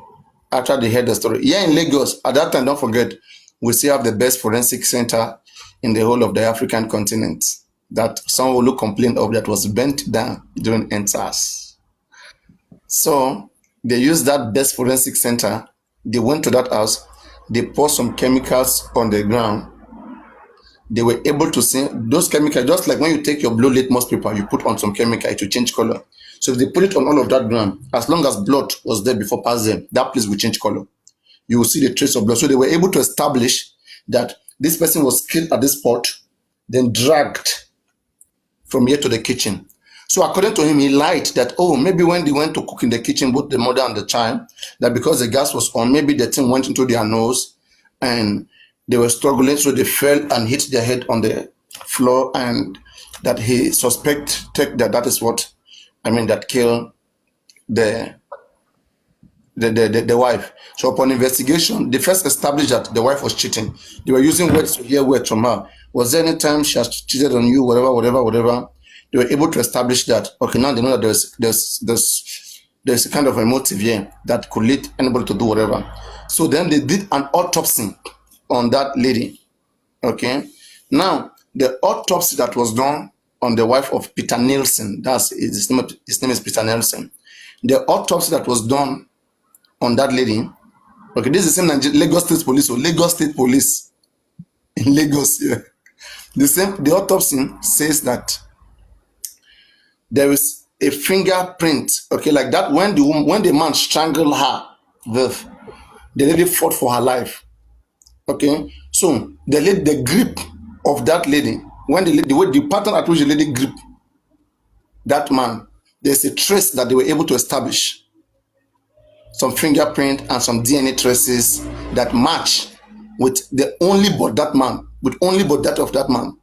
Speaker 2: After they heard the story, here in Lagos, at that time, don't forget, we still have the best forensic center in the whole of the African continent that someone who complained of that was bent down during NSAS. So they used that best forensic center. They went to that house. They poured some chemicals on the ground. They were able to see those chemicals, just like when you take your blue litmus paper, you put on some chemical to change color. So if they put it on all of that ground, as long as blood was there before passing, that place will change color. You will see the trace of blood. So they were able to establish that this person was killed at this spot, then dragged from here to the kitchen. So according to him, he lied that, oh, maybe when they went to cook in the kitchen, both the mother and the child, that because the gas was on, maybe the thing went into their nose and they were struggling, so they fell and hit their head on the floor, and that he suspected that is what, I mean, that killed the the wife. So upon investigation, they first established that the wife was cheating. They were using words to hear words from her. Was there any time she has cheated on you, whatever? They were able to establish that. Okay, now they know that there's a kind of a motive here that could lead anybody to do whatever. So then they did an autopsy on that lady. Okay. Now the autopsy that was done on the wife of Peter Nielsen, his name is Peter Nielsen. The autopsy that was done on that lady. Okay, this is the same Lagos State Police or Lagos State Police in Lagos. Yeah. The autopsy says that there is a fingerprint. Okay, like that when the man strangled her, the lady fought for her life. Okay, so the grip of that lady, when the pattern at which the lady grip that man, there's a trace that they were able to establish. Some fingerprint and some DNA traces that match with the only but that man, with only but that of that man.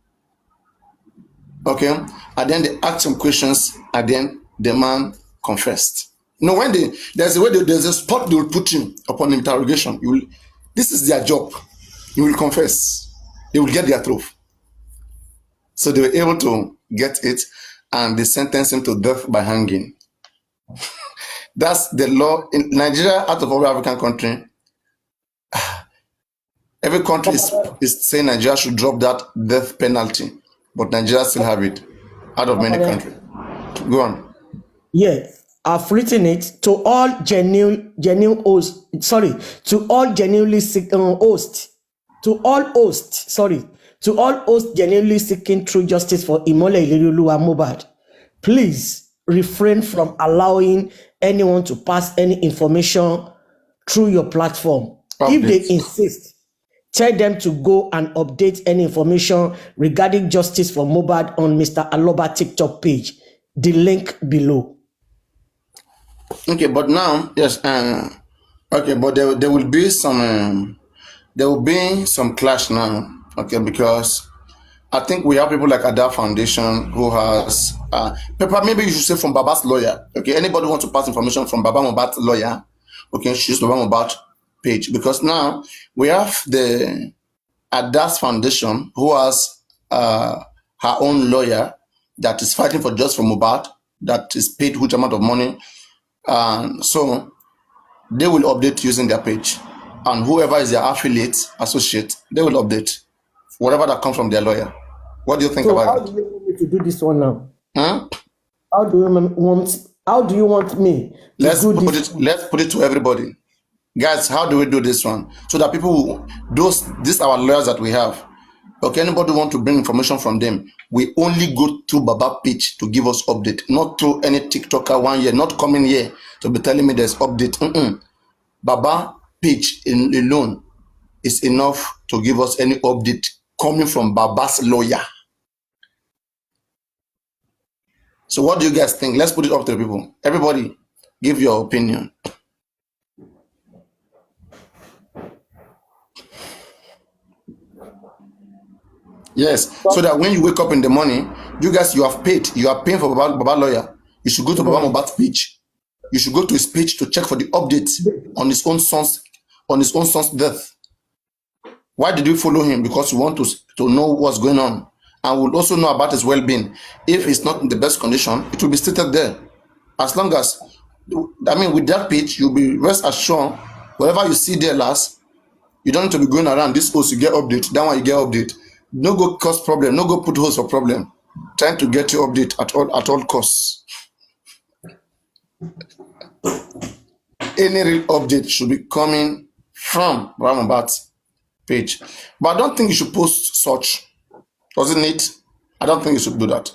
Speaker 2: Okay, and then they asked some questions, and then the man confessed. When there's a spot they will put him upon interrogation. This is their job. You will confess. They will get their truth. So they were able to get it, and they sentenced him to death by hanging. That's the law in Nigeria. Out of every African country, every country is saying Nigeria should drop that death penalty, but Nigeria still have it out of many countries. Go on.
Speaker 4: Yeah, I've written it to all genuine hosts. Sorry, to all genuinely hosts. To all hosts. Sorry, to all hosts genuinely seeking true justice for Imole Ilerioluwa Mohbad. Please refrain from allowing anyone to pass any information through your platform. If they insist, tell them to go and update any information regarding justice for Mohbad on Mr. Aloba TikTok page. The link below.
Speaker 2: Okay, but now, yes, okay, but there will be some clash now. Okay, because I think we have people like Ada Foundation who has maybe you should say from Baba's lawyer. Okay, anybody wants to pass information from Baba Mohbad's lawyer, okay, choose Baba Mohbad page, because now we have the Ada's Foundation who has her own lawyer that is fighting for justice for Mohbad, that is paid huge amount of money, so they will update using their page, and whoever is their affiliate, associate, they will update whatever that comes from their lawyer. What do you think about it?
Speaker 4: How do you want me to do this one now?
Speaker 2: Huh?
Speaker 4: How do you want me to
Speaker 2: Let's put it to everybody. Guys, how do we do this one? So that people these are our lawyers that we have. Okay, anybody want to bring information from them, we only go to Baba page to give us update, not through any TikToker 1 year, not coming here to be telling me there's update. Baba page alone is enough to give us any update coming from Baba's lawyer. So what do you guys think? Let's put it up to the people. Everybody, give your opinion. Yes, so that when you wake up in the morning, you guys, you are paying for Baba lawyer. You should go to Baba Mohbad's page. You should go to his page to check for the updates on his own son's death. Why did we follow him? Because we want to know what's going on, and we'll also know about his well-being. If he's not in the best condition, it will be stated there. As long as, with that page, you'll be rest assured, whatever you see there last, you don't need to be going around this host, you get update, that one you get update. No go cause problem, no go put host for problem. Trying to get your update at all costs. Any real update should be coming from Baba Mohbad's page. But I don't think you should post such. Doesn't it? I don't think you should do that.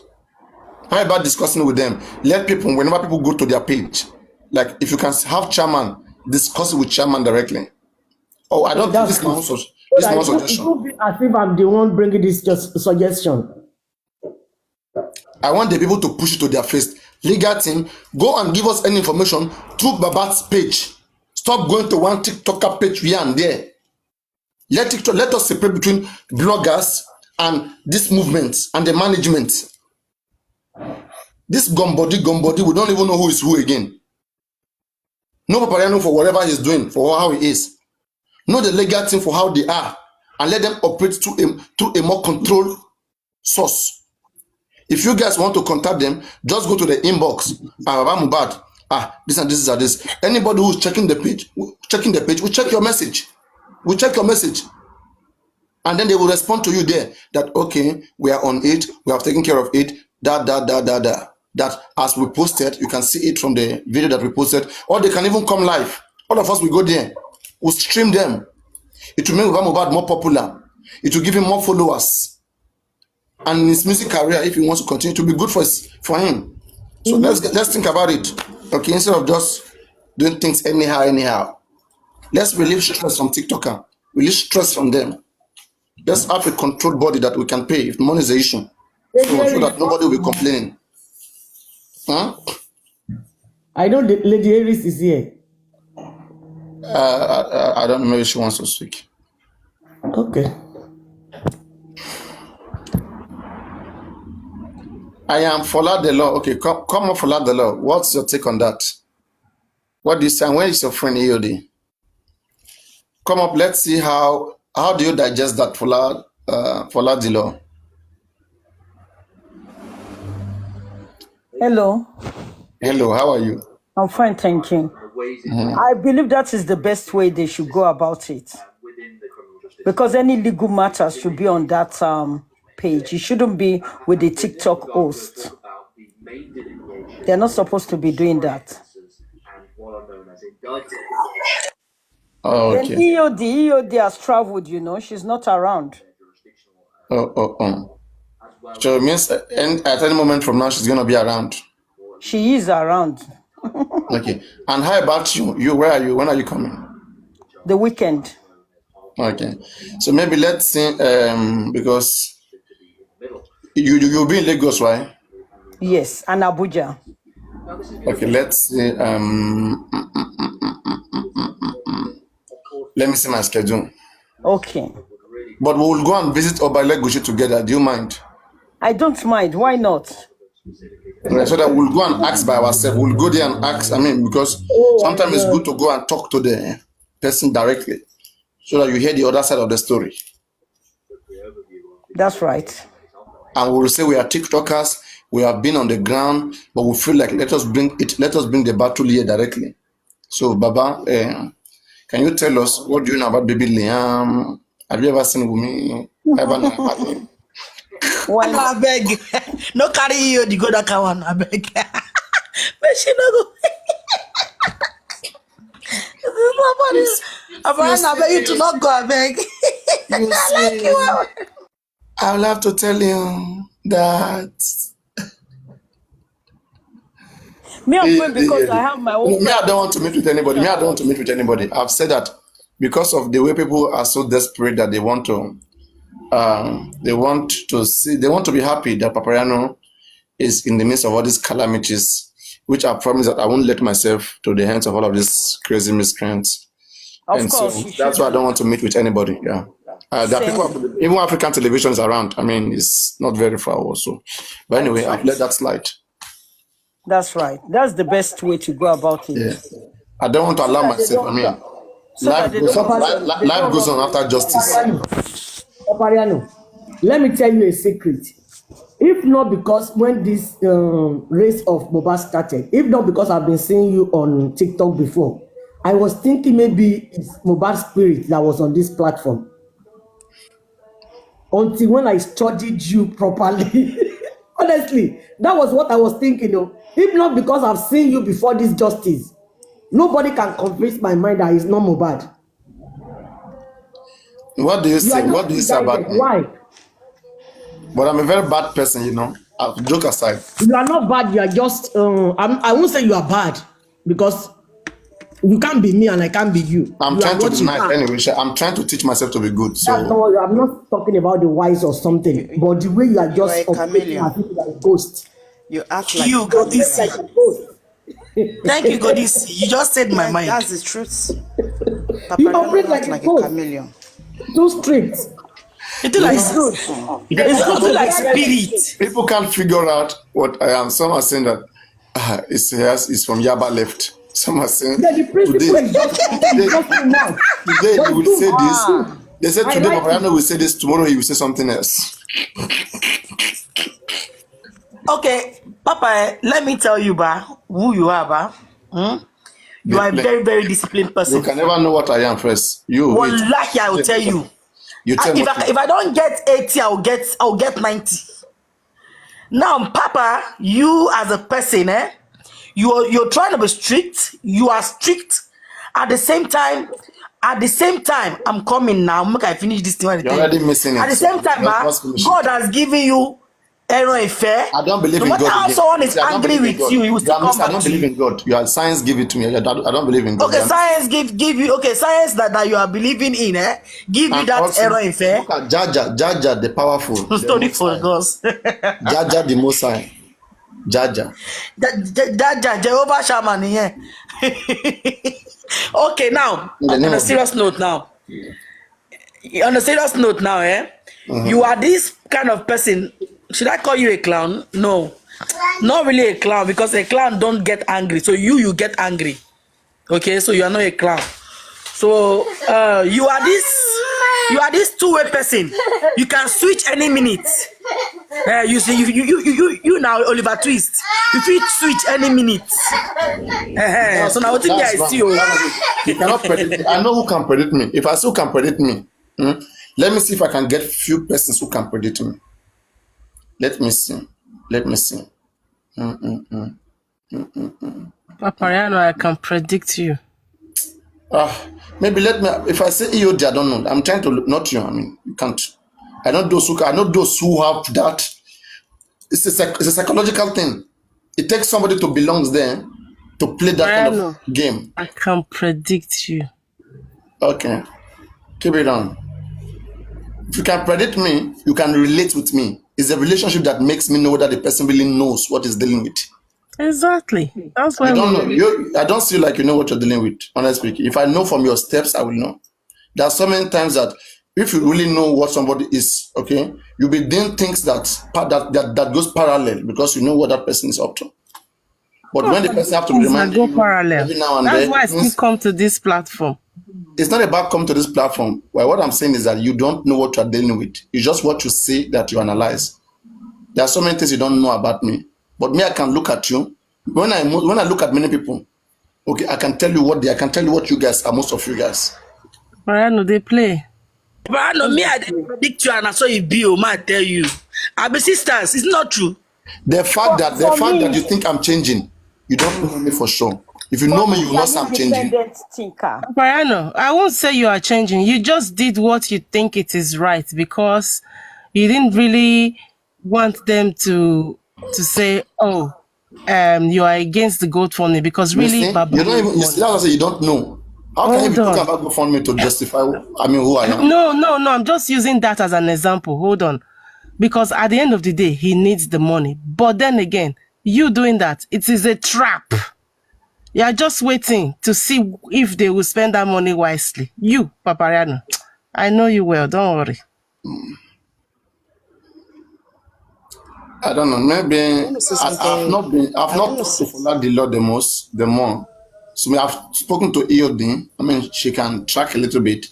Speaker 2: How about discussing with them? Let people, whenever people go to their page, like if you can have chairman, discuss it with chairman directly. Oh, I don't think this is my own suggestion.
Speaker 4: It will be as if I'm the one bringing this suggestion.
Speaker 2: I want the people to push it to their face. Legal team, go and give us any information through Baba's page. Stop going to one TikToker page here and there. Let us separate between bloggers and this movement and the management. This gumbody, we don't even know who is who again. Know Papariano for whatever he's doing, for how he is. Know the legal team for how they are, and let them operate through a more controlled source. If you guys want to contact them, just go to the inbox. Baba Mohbad, this and this are this. Anybody who's checking the page, will check your message. We check your message. And then they will respond to you there that, okay, we are on it, we have taken care of it, that as we posted, you can see it from the video that we posted, or they can even come live. All of us will go there, we'll stream them. It will make Baba Mohbad more popular. It will give him more followers. And in his music career, if he wants to continue, it will be good for him. So let's think about it. Okay, instead of just doing things anyhow. Let's relieve stress from TikToker. Relieve stress from them. Let's have a controlled body that we can pay if money is the issue. So that nobody will be complaining. Huh?
Speaker 4: I know the Lady Aries is here.
Speaker 2: I don't know if she wants to speak.
Speaker 4: Okay.
Speaker 2: I am Fola the law. Okay, come on, Fola the law. What's your take on that? What do you say? Where is your friend EOD? Come up, let's see how do you digest that, Fola the law?
Speaker 8: Hello,
Speaker 2: Hello, how are you?
Speaker 8: I'm fine, thank you. I believe that is the best way they should go about it. Because any legal matters should be on that page. It shouldn't be with the TikTok host. They're not supposed to be doing that.
Speaker 2: Oh,
Speaker 8: Then
Speaker 2: okay.
Speaker 8: EOD has traveled, she's not around.
Speaker 2: Oh. So it means at any moment from now, she's going to be around.
Speaker 8: She is around.
Speaker 2: Okay. And how about you? Where are you? When are you coming?
Speaker 8: The weekend.
Speaker 2: Okay. So maybe let's see, because you'll be in Lagos, right?
Speaker 8: Yes, and Abuja.
Speaker 2: Okay, let's see. Let me see my schedule.
Speaker 8: Okay.
Speaker 2: But we will go and visit Obale Gushi together. Do you mind?
Speaker 8: I don't mind. Why not?
Speaker 2: So that we'll go and ask by ourselves. We'll go there and ask. Because sometimes it's good to go and talk to the person directly, so that you hear the other side of the story.
Speaker 8: That's right.
Speaker 2: And we will say we are TikTokers. We have been on the ground, but we feel like let us bring the battle here directly. So, Baba, can you tell us what do you know about baby Liam? Have you ever seen Wumi?
Speaker 3: I beg. No carry you the go that one. I beg. But she no go. I beg you to not go. I beg.
Speaker 2: You see, I'll have to tell you that.
Speaker 8: Me, I'm going because I have my own.
Speaker 2: Me, I don't want to meet with anybody. I've said that because of the way people are so desperate that they want to be happy that Papariano is in the midst of all these calamities, which I promise that I won't let myself to the hands of all of these crazy miscreants.
Speaker 8: Of course,
Speaker 2: so that's why I don't want to meet with anybody. Yeah. There are people, even African television is around. It's not very far also. But anyway, I've let that slide.
Speaker 8: That's right. That's the best way to go about it.
Speaker 2: Yeah. I don't want to allow myself. Life goes on after justice.
Speaker 4: Papariano, let me tell you a secret. If not because when this race of Mohbad started, if not because I've been seeing you on TikTok before, I was thinking maybe it's Mohbad's spirit that was on this platform. Until when I studied you properly. Honestly, that was what I was thinking of. If not because I've seen you before this justice, nobody can convince my mind that it's not Mohbad.
Speaker 2: What do you say? What do you say about me?
Speaker 4: Why?
Speaker 2: But I'm a very bad person, Joke aside.
Speaker 4: You are not bad. You are just. I won't say you are bad because you can't be me and I can't be you.
Speaker 2: I'm trying to be nice anyway. I'm trying to teach myself to be good. So
Speaker 4: I'm not talking about the wise or something, but the way you are just
Speaker 7: a chameleon.
Speaker 4: Like a ghost.
Speaker 7: You act like
Speaker 3: you got this.
Speaker 4: Like a ghost.
Speaker 3: Thank you, Godisi. You just said my mind.
Speaker 7: That's the truth.
Speaker 4: You operate like
Speaker 7: a
Speaker 4: ghost.
Speaker 7: chameleon.
Speaker 4: Too strict.
Speaker 3: It like spirit.
Speaker 2: People can't figure out what I am. Some are saying that it's from Yaba left. Some are saying
Speaker 8: Yeah, the principle
Speaker 2: today,
Speaker 8: is just
Speaker 2: today,
Speaker 8: too much.
Speaker 2: today
Speaker 8: But
Speaker 2: they will
Speaker 8: you
Speaker 2: say this.
Speaker 8: are.
Speaker 2: They said
Speaker 8: I
Speaker 2: today
Speaker 8: like it.
Speaker 2: Papayano will say this, tomorrow he will say something else.
Speaker 3: Okay, Papa, let me tell you, ba, who you are, ba. You are a very, very disciplined
Speaker 2: You
Speaker 3: person.
Speaker 2: can never know what I am first. You wait.
Speaker 3: Wallahi, I will tell you.
Speaker 2: You tell
Speaker 3: If
Speaker 2: me.
Speaker 3: if I don't get 80, I'll get 90. Now, Papa, you as a person, you're trying to be strict. You are strict. At the same time, I'm coming now. Make I finish this thing.
Speaker 2: You're already missing it.
Speaker 3: At the same time,
Speaker 2: Just finish it.
Speaker 3: God has given you error fair.
Speaker 2: I don't believe
Speaker 3: No
Speaker 2: in
Speaker 3: matter
Speaker 2: God
Speaker 3: how
Speaker 2: again.
Speaker 3: someone is
Speaker 2: See, I don't
Speaker 3: angry
Speaker 2: believe in
Speaker 3: with
Speaker 2: God.
Speaker 3: you, he will still come
Speaker 2: I
Speaker 3: back
Speaker 2: don't
Speaker 3: to
Speaker 2: believe
Speaker 3: you.
Speaker 2: in God. Your science give it to me. I don't believe in God.
Speaker 3: Okay, science give you science that you are believing in, give you
Speaker 2: And
Speaker 3: that
Speaker 2: also,
Speaker 3: error fair.
Speaker 2: look at Jaja, the powerful, the
Speaker 3: Story
Speaker 2: most
Speaker 3: for
Speaker 2: high.
Speaker 3: us.
Speaker 2: Jaja, the most high. Jaja.
Speaker 3: That Jehovah Shaman here. Okay, now
Speaker 2: In the name
Speaker 3: on a
Speaker 2: of
Speaker 3: serious note now. On a serious note now, you are this kind of person. Should I call you a clown? No, not really a clown, because a clown don't get angry. So you get angry. Okay, so you are not a clown. So you are this two-way person. You can switch any minute. You see, you now Oliver Twist. You fit switch any minute. So now what thing I
Speaker 2: That's
Speaker 3: see
Speaker 2: wrong.
Speaker 3: you.
Speaker 2: You cannot predict me. I know who can predict me. If I still can predict me, let me see if I can get few persons who can predict me. Let me see.
Speaker 6: Papariano, I can predict you.
Speaker 2: Maybe let me. If I say EOD, I don't know. I'm trying to look, not you. I mean, you can't. I know those who have that. It's a psychological thing. It takes somebody to belong there to play that kind
Speaker 6: Papariano,
Speaker 2: of game.
Speaker 6: I can predict you.
Speaker 2: Okay, keep it on. If you can predict me, you can relate with me. It's a relationship that makes me know whether the person really knows what he's dealing with.
Speaker 6: Exactly. That's why
Speaker 2: You don't
Speaker 6: we
Speaker 2: know. I don't see like you know what you're dealing with. Honestly speaking, if I know from your steps, I will know. There are so many times that if you really know what somebody is, okay, you'll be doing things that goes parallel because you know what that person is up to. But when the person have to be
Speaker 6: things that
Speaker 2: reminded
Speaker 6: go
Speaker 2: you
Speaker 6: parallel.
Speaker 2: every now and
Speaker 6: That's
Speaker 2: then,
Speaker 6: why I still come to this platform.
Speaker 2: it's not about coming to this platform. Well, what I'm saying is that you don't know what you're dealing with. It's just what you see that you analyze. There are so many things you don't know about me. But me, I can look at you. When I look at many people, okay, I can tell you what you guys are, most of you guys.
Speaker 6: Papariano, they play.
Speaker 3: But I know me, I didn't predict you, and I saw you be. I tell you, I be sisters. It's not true.
Speaker 2: The fact that
Speaker 8: me,
Speaker 2: you think I'm changing, you don't know me for sure. If you know me, you will not say I'm changing.
Speaker 8: independent thinker.
Speaker 6: Papariano, I won't say you are changing. You just did what you think it is right because you didn't really want them to say, oh, you are against the GoFundMe because
Speaker 2: You
Speaker 6: really,
Speaker 2: see,
Speaker 6: Baba.
Speaker 2: you don't even. You see, that's what I say. You don't know. How can you be talking about GoFundMe to justify? Who I am?
Speaker 6: No. I'm just using that as an example. Hold on. Because at the end of the day, he needs the money. But then again, you doing that, it is a trap. You are just waiting to see if they will spend that money wisely. You, Papariano, I know you well. Don't worry.
Speaker 2: I don't know. Maybe I've not talked to Fola the Lord the more. So I've spoken to EOD. I mean, she can track a little bit,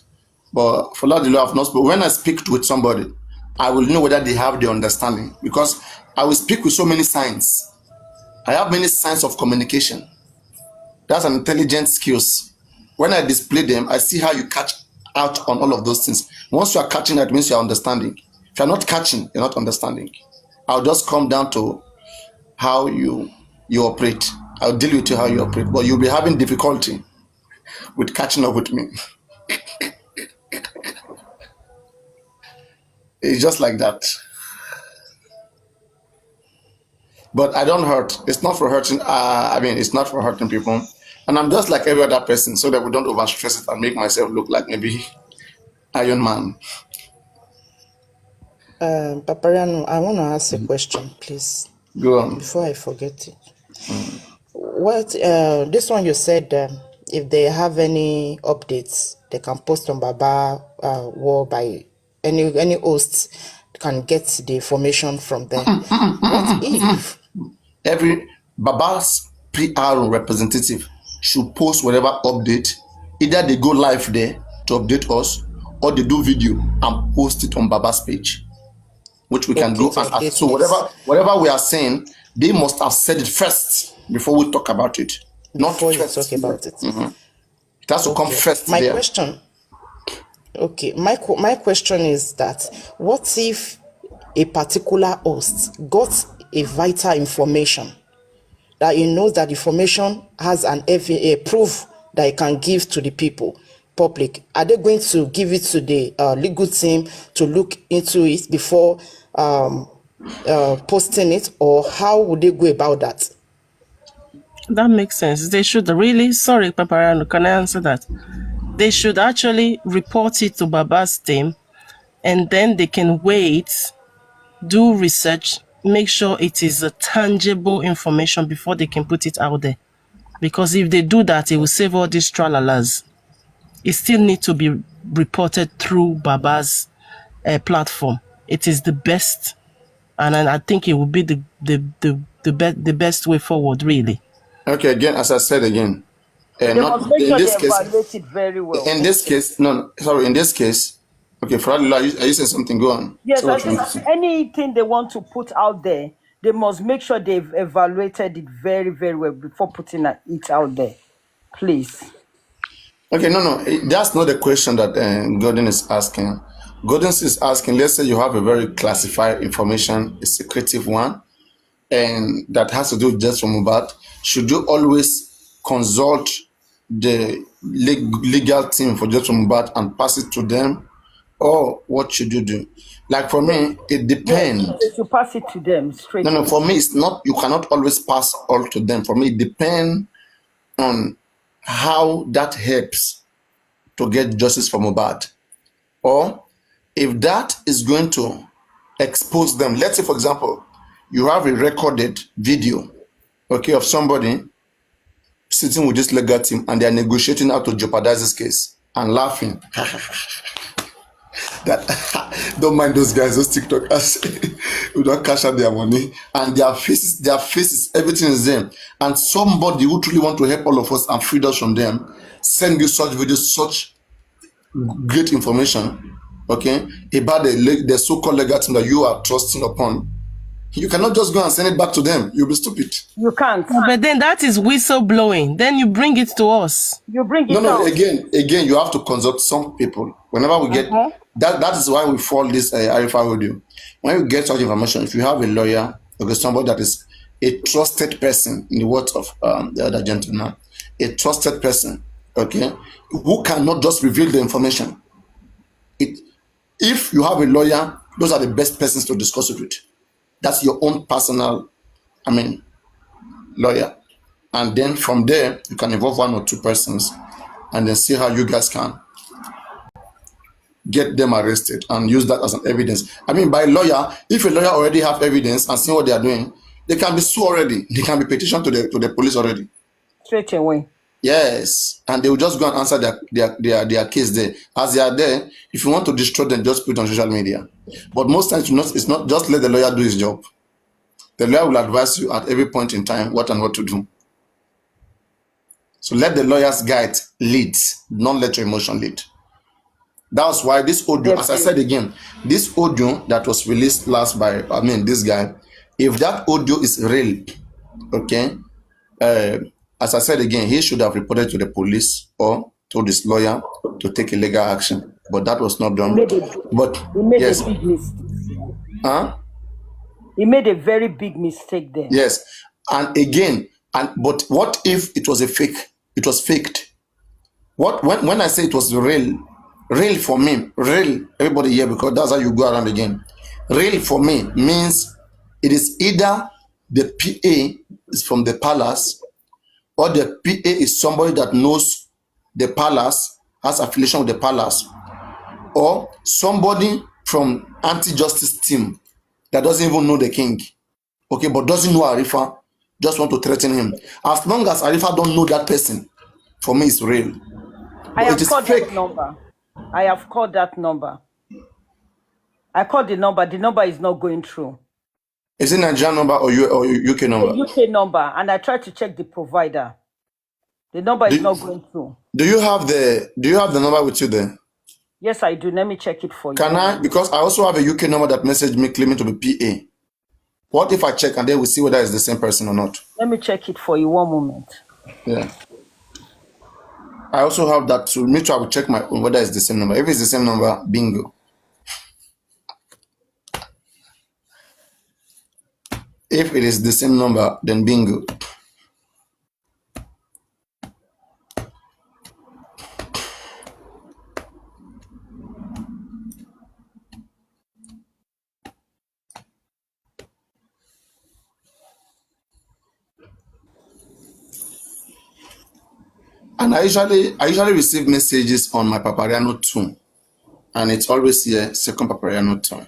Speaker 2: but Fola the Lord I've not spoken. When I speak with somebody, I will know whether they have the understanding because I will speak with so many signs. I have many signs of communication. That's an intelligent skills. When I display them, I see how you catch out on all of those things. Once you are catching, that means you are understanding. If you're not catching, you're not understanding. I'll just come down to how you operate. I'll deal with you how you operate, but you'll be having difficulty with catching up with me. It's just like that. But I don't hurt. It's not for hurting. It's not for hurting people. And I'm just like every other person, so that we don't overstress it and make myself look like maybe Iron Man.
Speaker 7: Papariano, I want to ask a question, please,
Speaker 2: Go on.
Speaker 7: before I forget it. This one you said, if they have any updates, they can post on Baba War by any hosts can get the information from there. What if
Speaker 2: Every Baba's PR representative should post whatever update. Either they go live there to update us, or they do video and post it on Baba's page, which we can
Speaker 7: Okay,
Speaker 2: do.
Speaker 7: to
Speaker 2: And
Speaker 7: update
Speaker 2: so
Speaker 7: us
Speaker 2: whatever we are saying, they must have said it first before we talk about it. Not
Speaker 7: before you
Speaker 2: first.
Speaker 7: talk about it.
Speaker 2: It has to come
Speaker 7: Okay.
Speaker 2: first
Speaker 7: My
Speaker 2: there.
Speaker 7: question. Okay, my question is that what if a particular host got a vital information that he knows that information has a proof that he can give to the people, public? Are they going to give it to the legal team to look into it before posting it, or how would they go about that?
Speaker 6: That makes sense. They should really, sorry, Paparano, can I answer that? They should actually report it to Baba's team, and then they can wait, do research, make sure it is a tangible information before they can put it out there. Because if they do that, it will save all these tralalas. It still needs to be reported through Baba's platform. It is the best, and I think it will be the best way forward, really.
Speaker 2: Okay, again, as I said again,
Speaker 8: They
Speaker 2: not
Speaker 8: must make
Speaker 2: in
Speaker 8: sure
Speaker 2: this
Speaker 8: they
Speaker 2: case.
Speaker 8: evaluate it very well.
Speaker 2: In this case, no, sorry. In this case, okay, Fradula, are you saying something? Go on.
Speaker 8: Yes,
Speaker 2: Say
Speaker 8: I
Speaker 2: what you
Speaker 8: think
Speaker 2: want to say.
Speaker 8: anything they want to put out there, they must make sure they've evaluated it very, very well before putting it out there. Please.
Speaker 2: Okay, no, that's not the question that Gordon is asking. Gordon is asking, let's say you have a very classified information, a secretive one, and that has to do with just from Mohbad. Should you always consult the legal team for just from Mohbad and pass it to them, or what should you do? Like for me, it depends.
Speaker 8: Yes, they should pass it to them straight.
Speaker 2: No, for me, it's not, you cannot always pass all to them. For me, it depends on how that helps to get justice for Mohbad. Or if that is going to expose them. Let's say, for example, you have a recorded video, okay, of somebody sitting with this legal team and they are negotiating how to jeopardize this case and laughing. That don't mind those guys, those TikTokers who don't cash out their money, and their faces, everything is them. And somebody who truly want to help all of us and free us from them, send you such videos, such great information, okay, about the so-called legal team that you are trusting upon. You cannot just go and send it back to them. You'll be stupid.
Speaker 8: You can't.
Speaker 6: But then that is whistleblowing. Then you bring it to us.
Speaker 8: You bring it
Speaker 2: No,
Speaker 8: out.
Speaker 2: again, you have to consult some people. Whenever we get that is why we follow this Arifa audio. When you get such information, if you have a lawyer, okay, somebody that is a trusted person, in the words of the other gentleman, a trusted person, okay, who cannot just reveal the information. If you have a lawyer, those are the best persons to discuss it with. That's your own personal, lawyer. And then from there, you can involve one or two persons and then see how you guys can get them arrested and use that as an evidence. By lawyer, if a lawyer already have evidence and see what they are doing, they can be sued already. They can be petitioned to the police already.
Speaker 8: Straight away.
Speaker 2: Yes, and they will just go and answer their case there. As they are there, if you want to destroy them, just put it on social media. But most times, it's not just let the lawyer do his job. The lawyer will advise you at every point in time what and what to do. So let the lawyer's guide lead, don't let your emotion lead. That's why this audio, as I said again, this audio that was released last by, this guy, if that audio is real, okay, as I said again, he should have reported to the police or told his lawyer to take a legal action. But that was not done.
Speaker 8: He made
Speaker 2: yes.
Speaker 8: a big mistake.
Speaker 2: Huh?
Speaker 8: He made a very big mistake there.
Speaker 2: Yes. And again, but what if it was a fake? It was faked. When I say it was real for me, real, everybody here, because that's how you go around again. Real for me means it is either the PA is from the palace, or the PA is somebody that knows the palace, has affiliation with the palace, or somebody from anti-justice team that doesn't even know the king, okay, but doesn't know Arifa, just want to threaten him. As long as Arifa don't know that person, for me it's real.
Speaker 8: I have
Speaker 2: It is
Speaker 8: called
Speaker 2: fake.
Speaker 8: that number. I have called that number. I called the number. The number is not going through.
Speaker 2: Is it Nigerian number or UK number?
Speaker 8: The UK number, and I tried to check the provider. The number is
Speaker 2: Do,
Speaker 8: not going through.
Speaker 2: do you have the number with you there?
Speaker 8: Yes, I do. Let me check it for you.
Speaker 2: Can I? Because I also have a UK number that messaged me claiming to be PA. What if I check and then we see whether it's the same person or not?
Speaker 8: Let me check it for you. One moment.
Speaker 2: Yeah. I also have that to make sure I will check my own whether it's the same number. If it's the same number, bingo. If it is the same number, then bingo. And I usually receive messages on my Papariano too. And it's always here, second Papariano too.